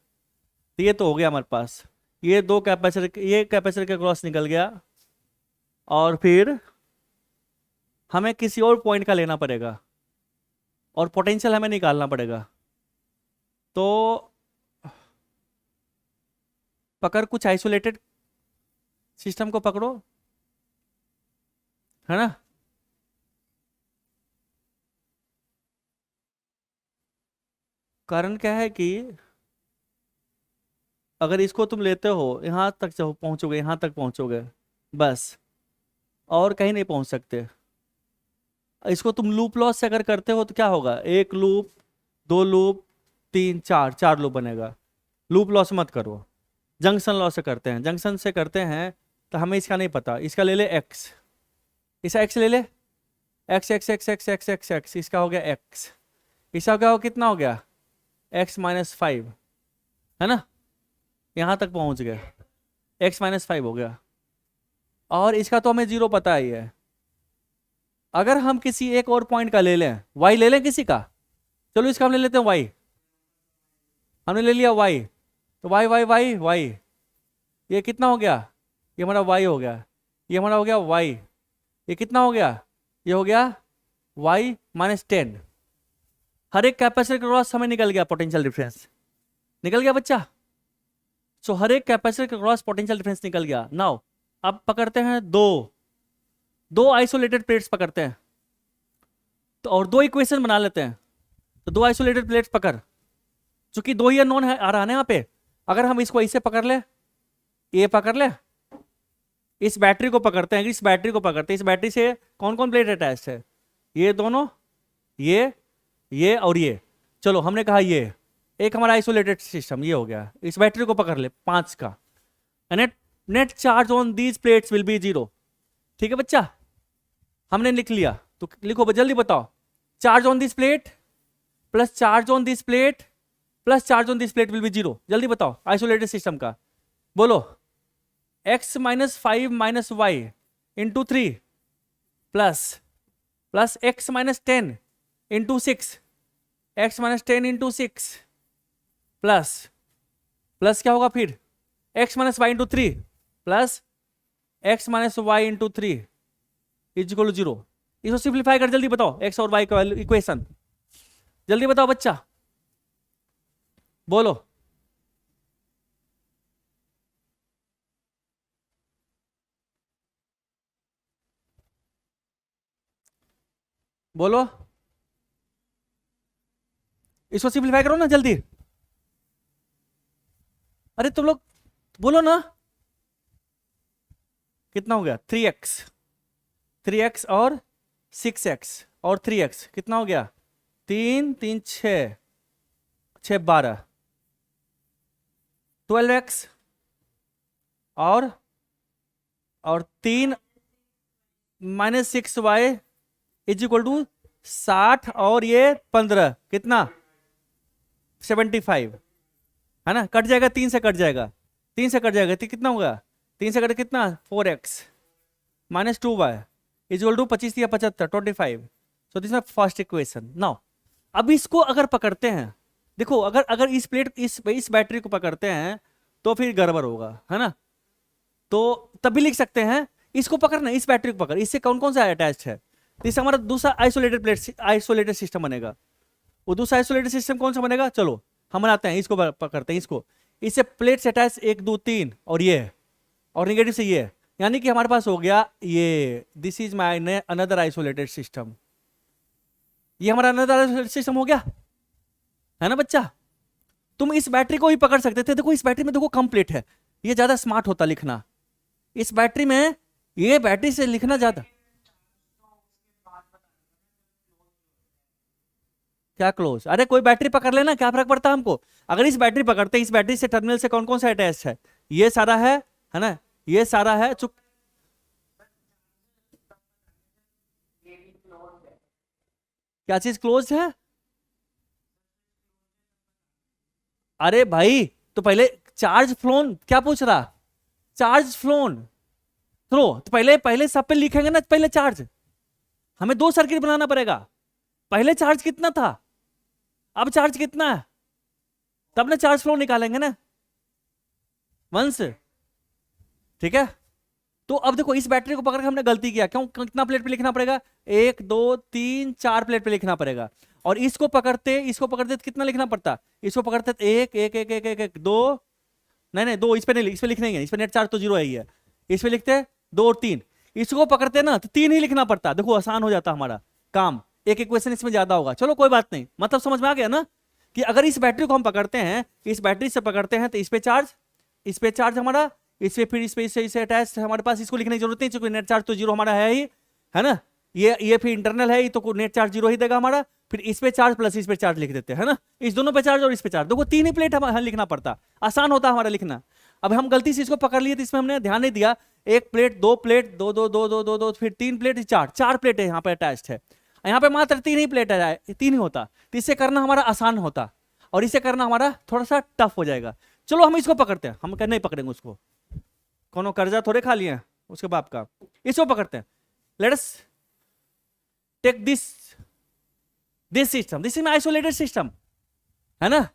तो ये तो हो गया हमारे पास, ये दो कैपेसिटर, ये कैपेसिटर के क्रॉस निकल गया, और फिर हमें किसी और पॉइंट का लेना पड़ेगा, और पोटेंशियल हमें निकालना पड़ेगा। तो पकड़ कुछ आइसोलेटेड सिस्टम को पकड़ो, है ना। कारण क्या है कि अगर इसको तुम लेते हो यहाँ तक पहुंचोगे, यहाँ तक पहुंचोगे बस, और कहीं नहीं पहुंच सकते। इसको तुम लूप लॉस से अगर करते हो तो क्या होगा? 1 लूप, 2 लूप, 3, 4, 4 लूप बनेगा। लूप लॉस मत करो, जंक्शन लॉस से करते हैं। जंक्शन से करते हैं तो हमें इसका नहीं पता, इसका ले ले एक्स, इसका एक्स ले ले, x x x x x x x, इसका हो गया एक्स, इसका हो गया, कितना हो गया? x-5, है ना, यहाँ तक पहुँच गए, x-5 हो गया। और इसका तो हमें 0 पता ही है। अगर हम किसी एक और पॉइंट का ले लें, y ले लें किसी का, चलो इसका हम ले लेते हैं y, हमने ले लिया y, तो y y y y, ये कितना हो गया? ये हमारा y हो गया, ये हमारा हो गया y, ये कितना हो गया? ये हो गया y-10। हर एक कैपेसिटर के क्रॉस हमें निकल गया पोटेंशियल डिफरेंस, निकल गया बच्चा। सो हर एक कैपेसिटर के क्रॉस पोटेंशियल डिफरेंस निकल गया। नाउ अब पकड़ते हैं दो आइसोलेटेड प्लेट्स पकड़ते हैं, तो और दो इक्वेशन बना लेते हैं। तो दो आइसोलेटेड प्लेट्स पकड़, चूंकि दो ही अननोन है आ रहा है यहाँ पे, अगर हम इसको ऐसे पकड़ ले, ये पकड़ ले, इस बैटरी को पकड़ते हैं, इस बैटरी को पकड़ते हैं, इस बैटरी से कौन कौन प्लेट अटैच है? ये दोनों, ये और ये। चलो हमने कहा ये एक हमारा आइसोलेटेड सिस्टम ये हो गया। इस बैटरी को पकड़ ले 5 का, net charge on these plates will be 0। ठीक है बच्चा, हमने लिख लिया, तो लिखो जल्दी बताओ, charge on this plate plus charge on this plate plus charge on this plate will be 0। जल्दी बताओ आइसोलेटेड सिस्टम का, बोलो। x-5 - y into 3 plus x-10 into 6, x-10 into 6 plus क्या होगा फिर? x-y into 3 plus x-y into 3 is equal to 0। इसको simplify कर, जल्दी बताओ x और y का इक्वेशन, जल्दी बताओ बच्चा, बोलो। बोलो, इसको सिंप्लीफाई करो ना जल्दी, अरे तुम लोग बोलो ना। कितना हो गया? 3x, 3x और 6x और 3x कितना हो गया? 3 3 6 6 12, 12x और 3 - 6y इज इक्वल टू 60, और ये 15 कितना? 75। है ना, कट जाएगा, 3 से कट जाएगा, 3 से कट जाएगा तो कितना होगा, 3 से कट कितना, 4x minus 2y equal to 25 या 75, 25। सो this is first equation. Now अब इसको अगर पकड़ते हैं, देखो अगर अगर इस प्लेट इस बैटरी को पकड़ते हैं तो फिर गड़बड़ होगा, है ना। तो तब भी लिख सकते हैं, इसको पकड़ना, इस बैटरी को पकड़, इससे कौन कौन सा अटैच है, तो इससे हमारा दूसरा आइसोलेटेड प्लेट, आइसोलेटेड सिस्टम बनेगा। वो दूसरा आइसोलेटेड सिस्टम कौन सा बनेगा, चलो हम बनाते हैं, इसको पकड़ते हैं इसको, इससे प्लेट से अटैच 1 2 3 और ये है, और निगेटिव से ये है, यानी कि हमारे पास हो गया ये, this is my another isolated system, ये हमारा अनदर आइसोलेटेड सिस्टम हो गया, है ना बच्चा। तुम इस बैटरी को ही पकड़ सकते थे, देखो इस बैटरी में देखो कम प्लेट है, ये ज्यादा स्मार्ट होता लिखना, इस बैटरी में ये बैटरी से लिखना ज्यादा। क्या क्लोज, अरे कोई बैटरी पकड़ लेना, क्या फर्क पड़ता है हमको। अगर इस बैटरी पकड़ते हैं, इस बैटरी से टर्मिनल से कौन कौन सा अटैच है, ये सारा है ना, ये सारा है चुप। क्या चीज क्लोज है, अरे भाई तो पहले चार्ज फ्लोन क्या पूछ रहा, चार्ज फ्लोन थ्रो, तो पहले पहले सब पे लिखेंगे ना, पहले चार्ज, हमें 2 सर्किट बनाना पड़ेगा, पहले चार्ज कितना था, अब चार्ज कितना है, तब ना चार्ज फ्लो निकालेंगे ना वंस, ठीक है। तो अब देखो इस बैटरी को पकड़ के हमने गलती किया, क्यों, कितना प्लेट पे लिखना पड़ेगा, 1 2 3 4 प्लेट पे लिखना पड़ेगा, और इसको पकड़ते तो कितना लिखना पड़ता, इसको पकड़ते तो एक एक एक एक एक, एक दो, नहीं नहीं दो, इस पे नहीं, इस पे लिखने ही है, इस पे नेट चार्ज तो 0 है ही है, इस पे लिखते हैं 2 और 3, इसको पकड़ते ना तो 3 ही लिखना पड़ता, देखो आसान हो जाता हमारा काम, एक इक्वेशन इसमें ज्यादा होगा, चलो कोई बात नहीं, मतलब समझ में आ गया ना, कि अगर इस बैटरी को हम पकड़ते हैं, इस बैटरी से पकड़ते हैं तो इस पे चार्ज हमारा, इस पे फिर इसे अटैच हमारे पास, इसको लिखने की जरूरत नहीं क्योंकि नेट चार्ज तो 0 हमारा है ही, है ना, ये फिर इंटरनल है ही तो नेट चार्ज 0 ही देगा हमारा, फिर इस पे चार्ज प्लस इस पे चार्ज लिख देते हैं ना, इस दोनों पे चार्ज और इस पे चार्ज, देखो 3 ही प्लेट हमें लिखना पड़ता, आसान होता हमारा लिखना। अब हम गलती से इसको पकड़ लिए तो इसमें हमने ध्यान नहीं दिया, एक प्लेट, 2 प्लेट, दो दो दो दो दो दो, फिर 3 प्लेट, चार प्लेट है यहाँ पे अटैच है, यहाँ पे मात्र 3 ही प्लेट है, 3 ही होता, तो इससे करना हमारा आसान होता, और इसे करना हमारा थोड़ा सा टफ हो जाएगा। चलो हम इसको पकड़ते हैं, हम नहीं पकड़ेंगे उसको, कोनो कर्जा थोड़े खा लिए हैं उसके बाप का, इसको पकड़ते हैं, let us take this system, this is my isolated system, है ना।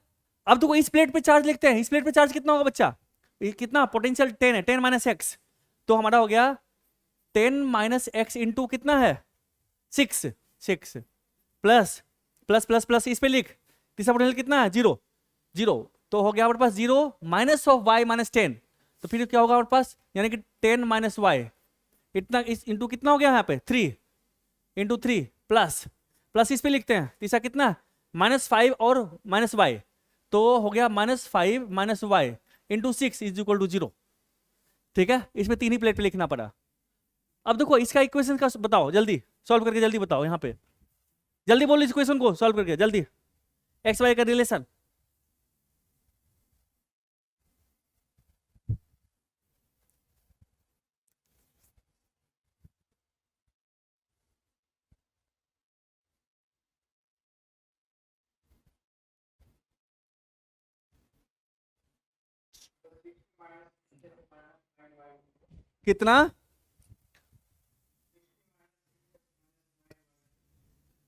अब तो इस प्लेट पे चार्ज लिखते हैं, इस प्लेट पे चार्ज कितना होगा बच्चा, ये कितना पोटेंशियल 10 है, 10 माइनस एक्स, तो हमारा हो गया 10 माइनस एक्स इंटू कितना है 6, 6 प्लस प्लस प्लस प्लस इस पे लिख, तीसरा पोटेंशियल कितना है 0, 0, तो हो गया हमारे पास 0 माइनस ऑफ वाई माइनस 10, तो फिर क्या होगा हमारे पास, यानी कि 10 माइनस वाई, इतना इस इंटू कितना हो गया यहाँ पे 3 इंटू 3 प्लस प्लस इस पे लिखते हैं, तीसरा कितना -5 और माइनस वाई, तो हो गया -5 minus y into 6 is equal to 0, ठीक है, इसमें 3 ही प्लेट पे लिखना पड़ा। अब देखो इसका इक्वेशन का बताओ, जल्दी सॉल्व करके जल्दी बताओ, यहाँ पे जल्दी बोलो इस इक्वेशन को सॉल्व करके जल्दी, एक्स वाई का रिलेशन, कितना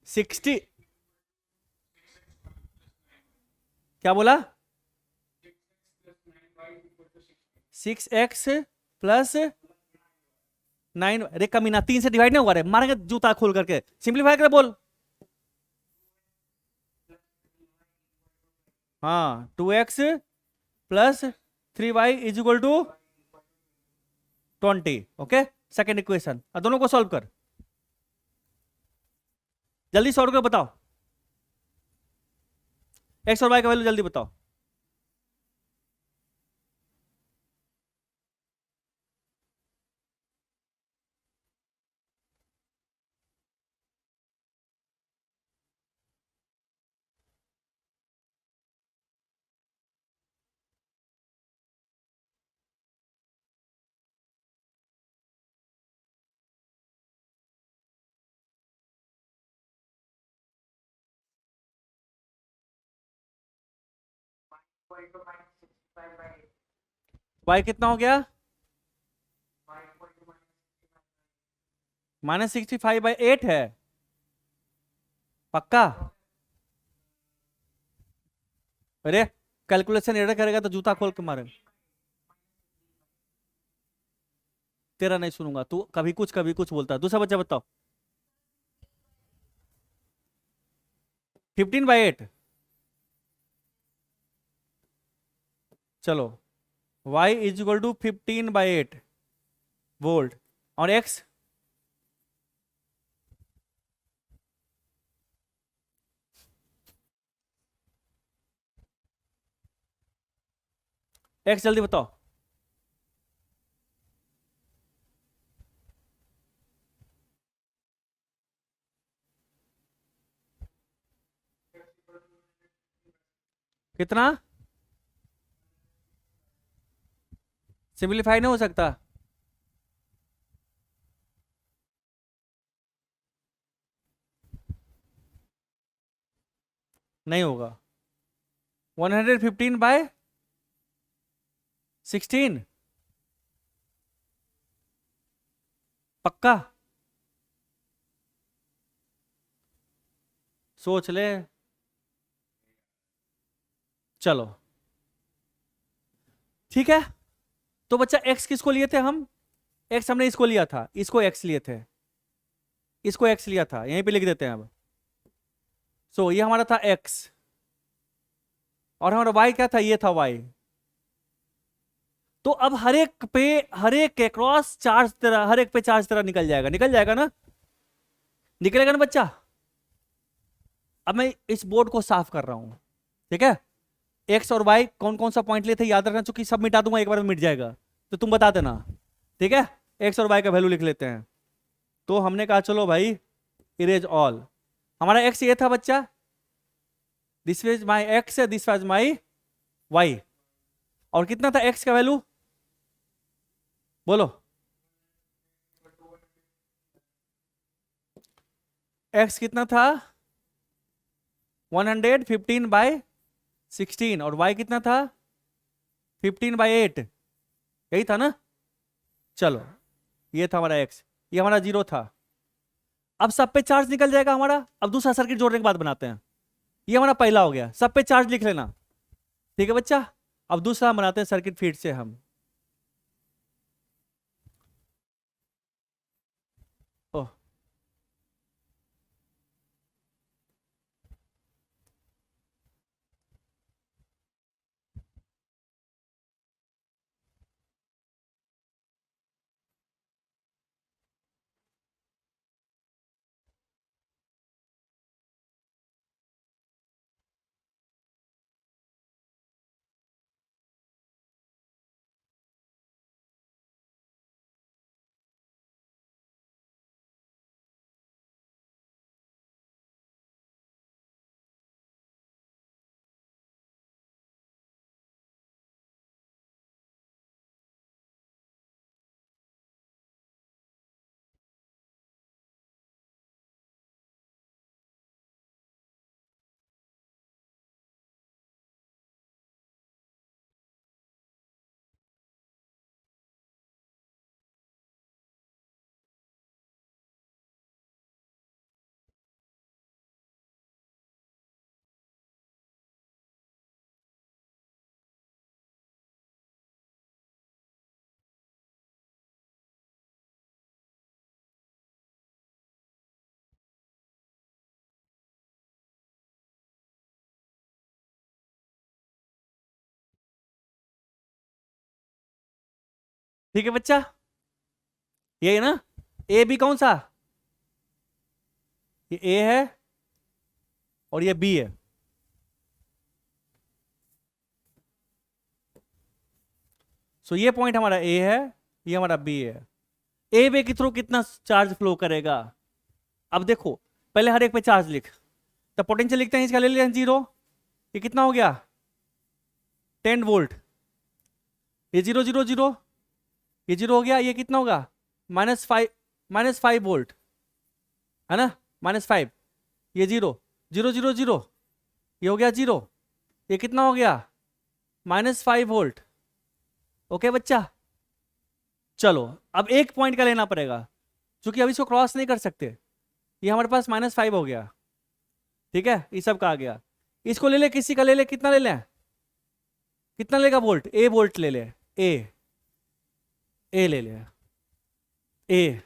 60, क्या बोला 6x प्लस 9, अरे कमीना 3 से डिवाइड नहीं हुआ रे, मारेंगे जूता खोल करके, सिंप्लीफाई कर बोल, हाँ 2x plus 3y is equal to 20, okay, second equation, अब दोनों को सॉल्व कर, जल्दी सॉल्व कर बताओ, एक्स और वाई का वैल्यू जल्दी बताओ। वाई कितना हो गया? -65/8 है। पक्का? अरे कैलकुलेशन एरर करेगा तो जूता खोल के मारे। तेरा नहीं सुनूंगा, तू कभी कुछ बोलता है। दूसरा बच्चा बताओ। 15/8। चलो, y is equal to 15/8 volt. और x? x जल्दी बताओ। कितना? सिंपलीफाई नहीं हो सकता? नहीं होगा। 115/16। पक्का? सोच ले। चलो ठीक है। तो बच्चा x किसको लिए थे हम? x हमने इसको लिया था, इसको x लिए थे, इसको x लिया था, यहीं पे लिख देते हैं अब। सो ये हमारा था x, और हमारा y क्या था? ये था y। तो अब हर एक के क्रॉस चार्ज तेरा, हर एक पे चार्ज तेरा निकल जाएगा, निकल जाएगा ना? निकलेगा ना बच्चा? अब मैं इस बोर्ड को साफ कर रहा हूं, ठीक है? एक्स और वाई कौन कौन सा पॉइंट लिए थे याद रखना, चूंकि सब मिटा दूंगा एक बार में मिट जाएगा, तो तुम बता देना, ठीक है? एक्स और वाई का वैल्यू लिख लेते हैं। तो हमने कहा चलो भाई इरेज ऑल। हमारा एक्स ये था बच्चा, this was my x, this was my y. और कितना था एक्स का वैल्यू? बोलो। एक्स कितना था? 115/16। और वाई कितना था? 15/8। यही था ना? चलो, ये था हमारा एक्स, ये हमारा 0 था। अब सब पे चार्ज निकल जाएगा हमारा। अब दूसरा सर्किट जोड़ने के बाद बनाते हैं। ये हमारा पहला हो गया, सब पे चार्ज लिख लेना, ठीक है बच्चा? अब दूसरा बनाते हैं सर्किट फीड से हम। ओह, ठीक है बच्चा, ये है ना? ए बी कौन सा? ये ए है और ये बी है। सो ये पॉइंट हमारा ए है, ये हमारा बी है। ए बी के थ्रू कितना चार्ज फ्लो करेगा? अब देखो, पहले हर एक पे चार्ज लिख, तो पोटेंशियल लिखते हैं, इसका ले लिया 0। ये कितना हो गया? 10 वोल्ट। ये 0 0 0, ये 0 हो गया। ये कितना होगा? -5 है ना? -5। ये 0 0 0 0, ये हो गया 0। ये कितना हो गया? -5 वोल्ट। ओके बच्चा, चलो अब एक पॉइंट का लेना पड़ेगा, क्योंकि अब इसको क्रॉस नहीं कर सकते। ये हमारे पास -5 हो गया, ठीक है, ये सब का आ गया। इसको ले ले, किसी का ले ले, कितना ले लें, कितना लेगा वोल्ट, ए वोल्ट ले ले, ए ले ले, ए।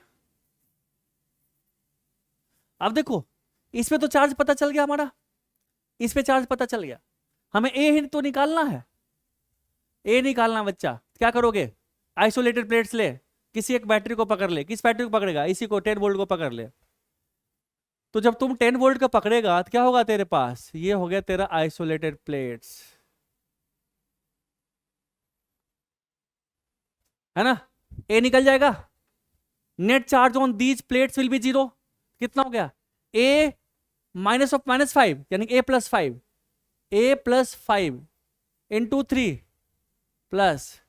अब देखो इस पे तो चार्ज पता चल गया हमारा, इस पे चार्ज पता चल गया, हमें ए ही तो निकालना है, ए निकालना बच्चा। क्या करोगे, आइसोलेटेड प्लेट्स ले, किसी एक बैटरी को पकड़ ले, किस बैटरी को पकड़ेगा, इसी को 10 वोल्ट को पकड़ ले। तो जब तुम 10 वोल्ट का पकड़ेगा तो क्या होगा तेरे पास, ये हो गया तेरा आइसोलेटेड प्लेट्स, है ना, ए निकल जाएगा। Net charge on these plates will be 0, कितना हो गया, ए माइनस ऑफ -5 यानी ए प्लस 5, ए प्लस 5 इंटू 3 प्लस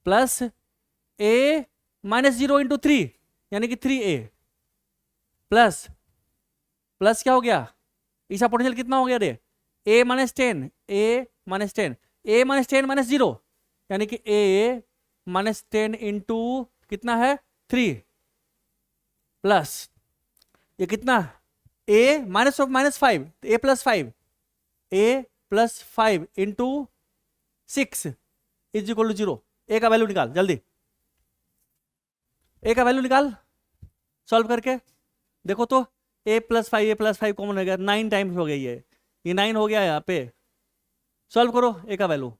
प्लस ए -0 इंटू 3 यानी कि 3a प्लस प्लस क्या हो गया, इसका पोटेंशियल कितना हो गया रे, a -10, a -10, a -10 -0 यानी कि a -10 इंटू कितना है 3 प्लस ये कितना, a minus of -5, a plus 5, a plus 5 into 6 is equal to 0। A का वैल्यू निकाल जल्दी, ए का वैल्यू निकाल सॉल्व करके देखो तो, a प्लस 5 कॉमन हो गया, 9 टाइम्स हो गई है, ये 9 हो गया यहाँ पे। सॉल्व करो ए का वैल्यू,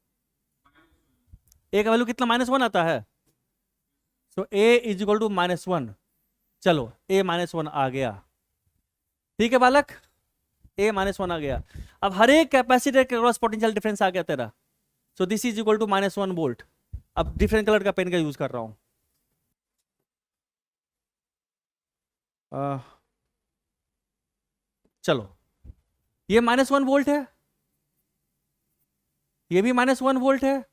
ए का वैल्यू कितना -1 आता है, सो ए इज इक्वल टू -1। चलो a -1 आ गया, ठीक है बालक, a -1 आ गया। अब हर एक कैपेसिटर के क्रॉस पोटेंशियल डिफरेंस आ गया तेरा, so this is equal to -1 volt. अब डिफरेंट कलर का पेन का यूज कर रहा हूं, चलो ये -1 वोल्ट है, ये भी -1 वोल्ट है,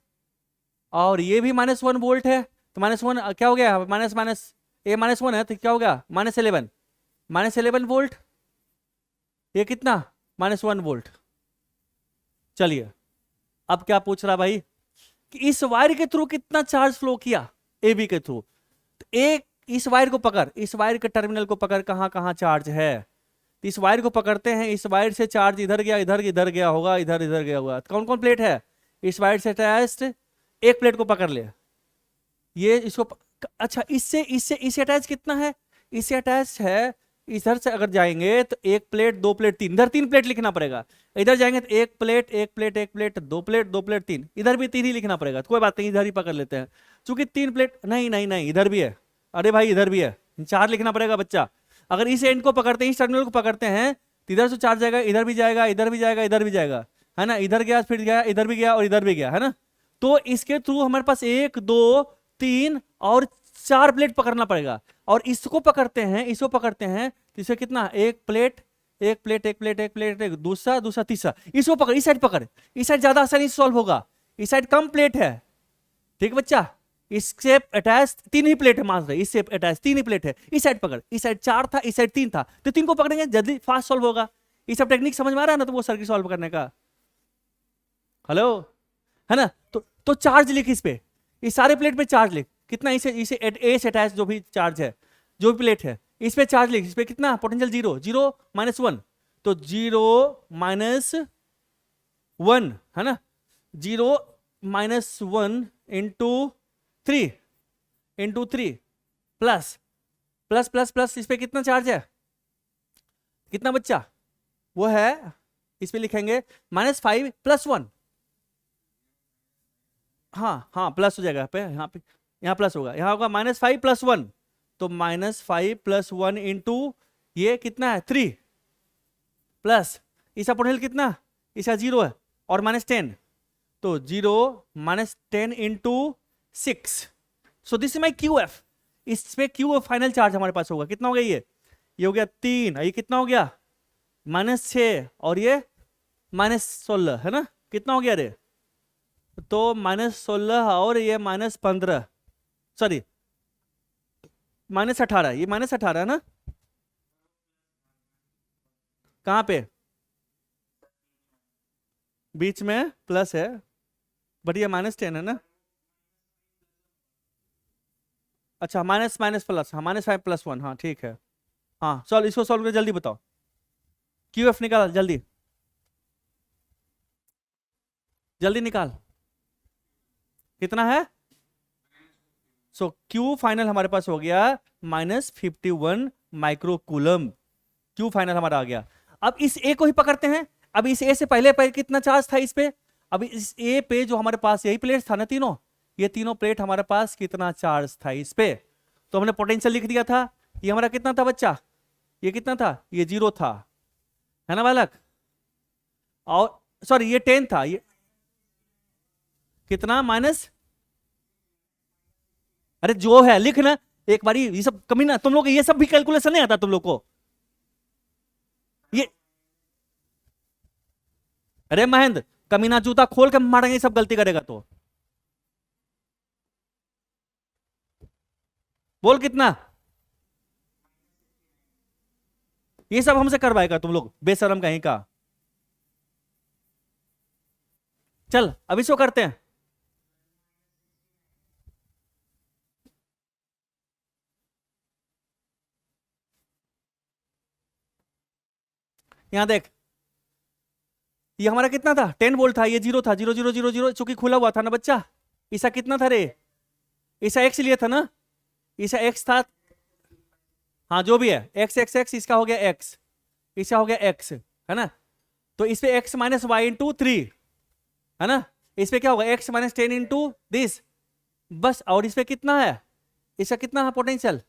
और ये भी -1 वोल्ट है। तो -1 क्या हो गया, माइनस माइनस ए -1 है तो क्या हो गया, -11 वोल्ट, ये कितना -1 वोल्ट। चलिए अब क्या पूछ रहा भाई कि इस वायर के थ्रू कितना चार्ज फ्लो किया, ए बी के थ्रू। तो एक इस वायर को पकड़, इस वायर के टर्मिनल को पकड़, कहां कहां चार्ज है, तो इस वायर को पकड़ते हैं, इस वायर से चार्ज इधर गया, इधर गया होगा, इधर गया होगा। कौन कौन प्लेट है इस वायर से अटैच्ड, एक प्लेट को पकड़ ले, ये इसको अच्छा इससे इससे इससे अटैच कितना है, इससे अटैच है, इधर से अगर जाएंगे तो 1 प्लेट 2 प्लेट 3, इधर 3 प्लेट लिखना पड़ेगा, इधर जाएंगे तो 1 plate 1 plate 1 plate 2 plate 2 plate 3, इधर भी 3 ही लिखना पड़ेगा। तो कोई बात नहीं, इधर ही पकड़ लेते हैं, चूंकि 3 प्लेट नहीं नहीं नहीं इधर भी है, अरे भाई इधर भी है, 4 लिखना पड़ेगा बच्चा। अगर इस एंड को पकड़ते हैं, इस टर्मिनल को पकड़ते हैं तो इधर से चार्ज जाएगा, इधर भी जाएगा, इधर भी जाएगा, इधर भी जाएगा, है ना, इधर गया फिर गया, इधर भी गया और इधर भी गया, है ना। तो इसके थ्रू हमारे पास 1 2 3 और 4 प्लेट पकड़ना पड़ेगा, और इसको पकड़ते हैं, इसको पकड़ते हैं तो इसे कितना, 1 प्लेट 1 प्लेट 1 प्लेट 1 प्लेट 1 दूसरा दूसरा तीसरा, इसको पकड़, इस साइड पकड़, इस साइड ज्यादा आसानी से सॉल्व होगा, इस साइड कम प्लेट है, ठीक बच्चा। इससे अटैच 3 ही प्लेट है, मान रहे इससे अटैच 3 ही प्लेट है, इस साइड पकड़, इस साइड 4 था, इस साइड 3 था, तो 3 को पकड़ेंगे जल्दी फास्ट सॉल्व होगा। ये सब टेक्निक समझ में आ रहा है ना, तो वो सर्किट सॉल्व करने का, हेलो, है ना। तो चार्ज लिख इस पे, इस सारे प्लेट पे चार्ज लिख, कितना इसे इसे ए से अटैच जो भी चार्ज है, जो भी प्लेट है, इस पे चार्ज लिख, इस पे कितना पोटेंशियल 0 0 -1, तो 0 -1 है ना, 0 -1 into 3 plus plus plus plus, इस पे कितना चार्ज है, कितना बच्चा, वो है, इस पे लिखेंगे -5 + 1, हाँ हाँ प्लस हो जाएगा पे, यहाँ प्लस होगा, यहाँ होगा -5 + 1, तो -5 + 1 इंटू ये कितना है 3 प्लस इसका पोटेंशियल कितना, इसका 0 है और -10, तो 0 -10 into 6, so this is my QF। इस पे QF फाइनल चार्ज हमारे पास होगा, कितना हो गया ये हो गया 3, ये कितना हो गया -6 और ये -16, है ना, कितना हो गया रे, तो -16 और ये -15, सॉरी -18, ये -18 है ना, कहां पे बीच में प्लस है, बढ़िया, -10 है ना। अच्छा, माइनस माइनस प्लस, हाँ -5 + 1, हाँ ठीक है। हाँ सॉल्व, इसको सॉल्व कर जल्दी बताओ। क्यू एफ निकाल जल्दी, जल्दी निकाल। कितना है? सो क्यू फाइनल हमारे पास हो गया -51 माइक्रोकूलम। क्यू फाइनल हमारा आ गया। अब इस ए को ही पकड़ते हैं। अब इस ए से पहले पहले कितना चार्ज था इस पे? अब इस ए पे जो हमारे पास यही प्लेट था ना, तीनों, ये तीनों प्लेट हमारे पास कितना चार्ज था इस पे? तो हमने पोटेंशियल लिख दिया था। ये हमारा कितना था बच्चा? ये कितना था? ये 0 था, है ना बालक? और सॉरी, ये 10 था। ये कितना माइनस? अरे जो है लिख ना एक बारी, ये सब कमी ना, तुम लोग ये सब भी कैलकुलेशन नहीं आता तुम लोग को ये? अरे महेंद्र, कमीना जूता खोल के मारेंगे ये सब गलती करेगा तो। बोल कितना? ये सब हमसे करवाएगा तुम लोग, बेशरम कहीं का। चल अब इसको करते हैं। यहां देख, ये हमारा कितना था? 10 वोल्ट था, ये 0 था, 0 0 0 0, चूंकि खुला हुआ था ना बच्चा। ईसा कितना था रे? ईसा एक्स लिया था ना? ईसा एक्स था। हाँ जो भी है, एक्स एक्स एक्स, इसका हो गया एक्स, इसका हो गया एक्स, है ना? तो इस पे एक्स माइनस वाई इंटू 3, है ना? इस पे क्या होगा? एक्स माइनस 10 इंटू दिस, बस। और इस पे कितना है? इसका कितना है पोटेंशियल?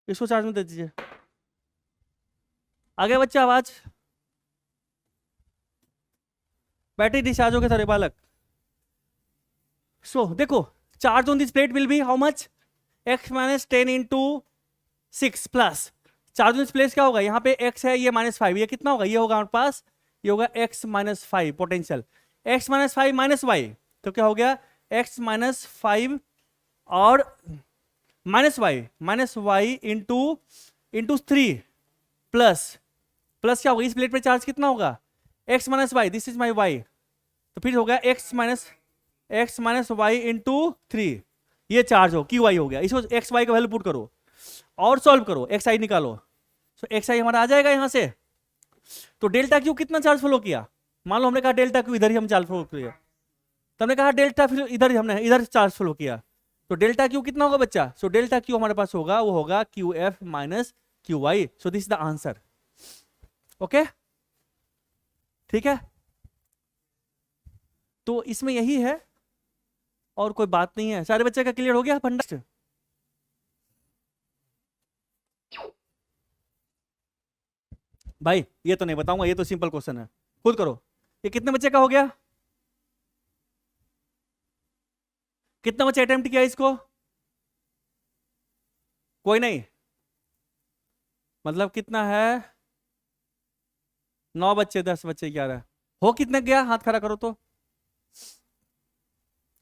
इसको चार्ज में दे दीजिए। आगे बच्चा आवाज, बैटरी डिस्चार्ज हो गया था रे बालक। सो देखो, charge on this plate will be how much? X minus 10 into 6 plus charge on this plate क्या होगा? यहाँ पे एक्स है, ये -5, ये कितना होगा? ये होगा हमारे पास, ये होगा x-5 potential. x-5 minus Y, तो क्या हो गया? x-5 और minus y into into 3 plus, plus क्या होगा? इस प्लेट पे चार्ज कितना होगा? x-y, this is my y, तो फिर होगा x-y इंटू 3, ये चार्ज हो क्यू आई हो गया। इसको एक्स वाई का वैल्यू पुट करो और सॉल्व करो, एक्स आई निकालो। तो एक्स आई हमारा आ जाएगा यहां से। तो डेल्टा क्यू कितना चार्ज फ्लो किया? मान लो हमने कहा डेल्टा क्यू, इधर ही हम चार्ज फ्लो किया, तो हमने कहा डेल्टा, फिर इधर ही हमने इधर चार्ज फ्लो किया, तो डेल्टा क्यू कितना होगा बच्चा? सो डेल्टा क्यू हमारे पास होगा, वो होगा q f minus q y. So this is the answer. Okay ठीक है, तो इसमें यही है और कोई बात नहीं है। सारे बच्चे का क्लियर हो गया फंडा? भाई ये तो नहीं बताऊंगा, ये तो सिंपल क्वेश्चन है, खुद करो। ये कितने बच्चे का हो गया? कितना बच्चे अटेम्प्ट किया इसको? कोई नहीं, मतलब कितना है? 9 बच्चे, 10 बच्चे, 11। हो कितने गया? हाथ खड़ा करो तो।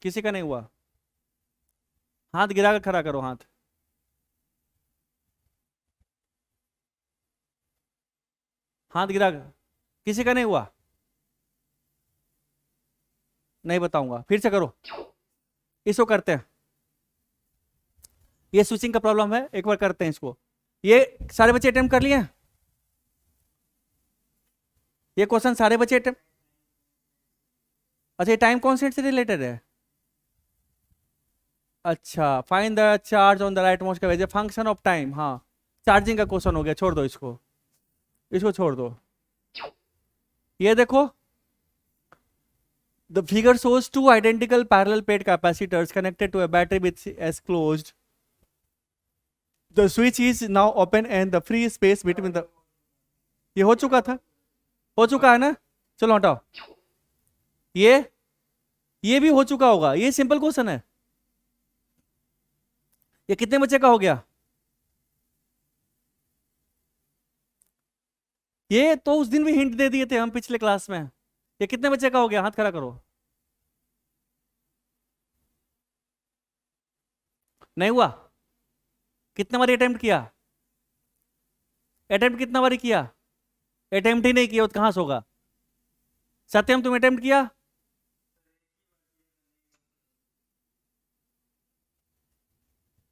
किसी का नहीं हुआ? हाथ गिरा कर खड़ा करो हाथ। हाथ गिरा कर। किसी का नहीं हुआ? नहीं बताऊंगा, फिर से करो। इसको करते हैं, ये स्विचिंग का प्रॉब्लम है, एक बार करते हैं इसको। ये सारे बच्चे अटेम्प्ट कर लिए हैं? ये क्वेश्चन सारे बच्चे अटेम्प्ट? अच्छा, ये टाइम कॉन्स्टेंट से रिलेटेड है। अच्छा, find the charge on the right most का फंक्शन ऑफ टाइम। हाँ, चार्जिंग का क्वेश्चन हो गया, छोड़ दो इसको, इसको छोड़ दो। ये देखो, the figure shows two identical parallel plate capacitors connected to a battery with as closed. The switch is now open and the free space between the, ये हो चुका था, हो चुका है ना? चलो हटाओ। ये भी हो चुका होगा, ये सिंपल क्वेश्चन है। ये कितने बच्चे का हो गया? ये तो उस दिन भी हिंट दे दिए थे हम पिछले क्लास में। ये कितने बच्चे का हो गया? हाथ खड़ा करो। नहीं हुआ? कितने बार अटेम्प्ट किया? अटेम्प्ट कितना बार किया? अटेम्प्ट ही नहीं किया तो कहां से होगा? सत्यम, तुम अटेम्प्ट किया?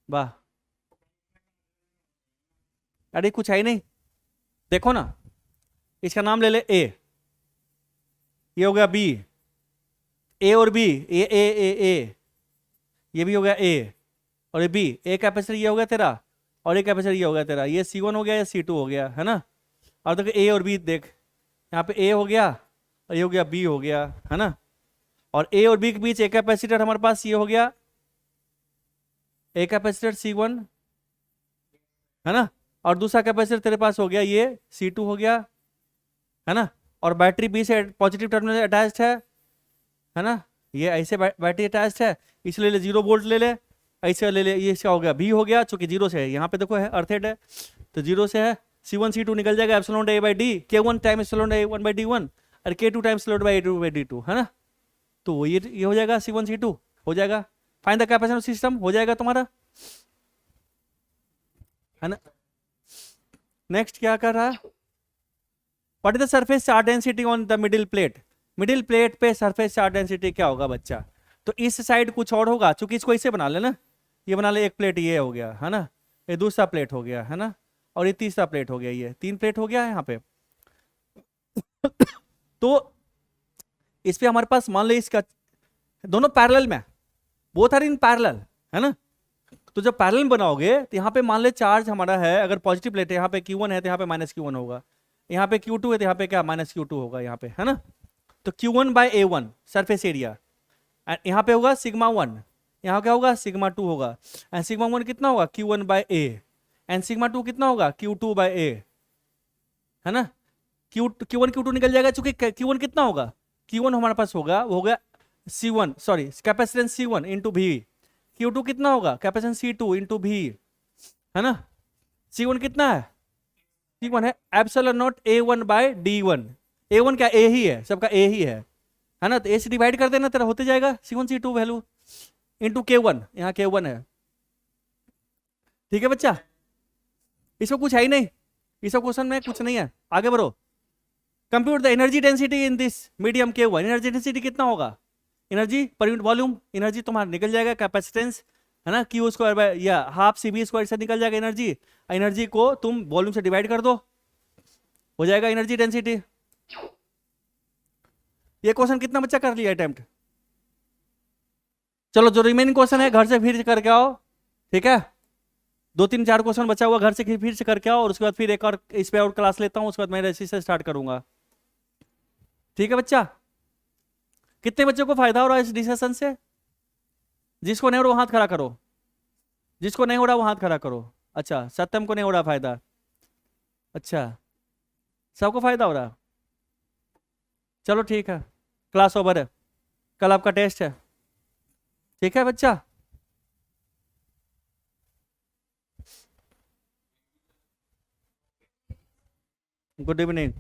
वाह, अरे कुछ है ही नहीं। देखो ना, इसका नाम ले ले ए, ये हो गया बी, ए और बी, ए, ये भी हो गया ए और ये बी। ए कैपेसिटर ये हो गया तेरा, और ए कैपेसिटर ये हो गया तेरा। ये C1 हो गया, या C2 हो गया, है ना? और देखो ए और बी, देख यहाँ पे ए हो गया और ये हो गया बी हो गया, है ना? और ए और बी के बीच एक कैपेसिटर हमारे पास ये हो गया, ए कैपेसिटर C1, है ना? और दूसरा कैपेसिटर तेरे पास हो गया ये C2 हो गया, है ना? और बैटरी बी से पॉजिटिव टर्मिनल अटैच्ड है ना? ये ऐसे बैटरी अटैच्ड है, इसलिए ले 0 वोल्ट ले ले, ऐसे ले ले, ये इसका हो गया बी हो गया, चूंकि 0 से है, यहाँ पे देखो है अर्थेड है तो 0 से है। C1 C2 निकल जाएगा, epsilon A by D, K1 time epsilon A1 by D1 और K2 time epsilon by A2 by D2, है ना? तो ये हो जाएगा C1 C2 हो जाएगा। फाइंड द कैपेसिटेंस सिस्टम हो जाएगा तुम्हारा, है ना? नेक्स्ट क्या कर रहा है? What is the surface charge density on the middle plate? Middle plate पे सरफेस चार्ज डेंसिटी क्या होगा बच्चा? तो इस साइड कुछ और होगा, चूंकि इसको इसे बना लेना, ये बना ले, एक प्लेट ये हो गया, है ना? ये दूसरा प्लेट हो गया, है ना? और ये तीसरा प्लेट हो गया, ये 3 प्लेट हो गया है यहाँ पे। तो इस पे हमारे पास मान लो इसका दोनों पैरेलल में, बोथ आर इन पैरेलल, है ना? तो जब पैरेलल बनाओगे तो यहाँ पे मान ले चार्ज हमारा है, अगर पॉजिटिव प्लेट है, यहाँ पे Q1 है तो यहाँ पे -Q1 होगा, यहाँ पे Q2 है तो यहाँ पे क्या -Q2 होगा यहाँ पे, है ना? तो Q1 by A1 surface area, यहाँ पे होगा σ1, यहाँ क्या होगा σ2 होगा, एंड σ1 कितना होगा Q1 by A, एंड σ2 कितना होगा Q2 by A, है ना? Q1 Q2 निकल जाएगा, चूंकि Q1 कितना होगा, Q1 हमारे पास होगा, वो होगा C1, sorry capacitance C1 into भी। Q2 कितना होगा कैपेसिटेंस C2 इंटू भी, है ना? C1 कितना है? C1 है epsilon not A1 bye D1। A1 क्या A ही है, सबका A ही है ना? तो A से डिवाइड कर देना, तेरा होते जाएगा C1 C2 value into K1, यहाँ K1 है। ठीक है बच्चा, इसमें कुछ है ही नहीं, इस क्वेश्चन में कुछ नहीं है। आगे बढ़ो। Compute the energy density in this medium K1। Energy density कितना होगा? Energy per unit volume, energy तुम्हारा निकल जाएगा कैपेसिटेंस, है ना? Q स्क्वायर बाय या हाफ CB स्क्वायर से निकल जाएगा एनर्जी। एनर्जी को तुम वॉल्यूम से डिवाइड कर दो, हो जाएगा एनर्जी डेंसिटी। ये क्वेश्चन कितना बच्चा कर लिया अटेम्प्ट? चलो जो रिमेनिंग क्वेश्चन है घर से फिर से करके आओ, ठीक है? 2 3 4 क्वेश्चन बचा हुआ, घर से फिर से करके आओ, और उसके बाद फिर एक और इस पे और क्लास लेता हूँ, उसके बाद मैं रेसिस से स्टार्ट करूंगा। ठीक है बच्चा? कितने बच्चों को फायदा हो रहा है इस डिस्कशन से? जिसको नहीं हो रहा वो हाथ खड़ा करो, जिसको नहीं हो रहा वो हाथ खड़ा करो। अच्छा, सत्यम को नहीं हो रहा फायदा? अच्छा, सबको फायदा हो रहा? चलो ठीक है, क्लास ओवर है, कल आपका टेस्ट है। ठीक है बच्चा? Good evening.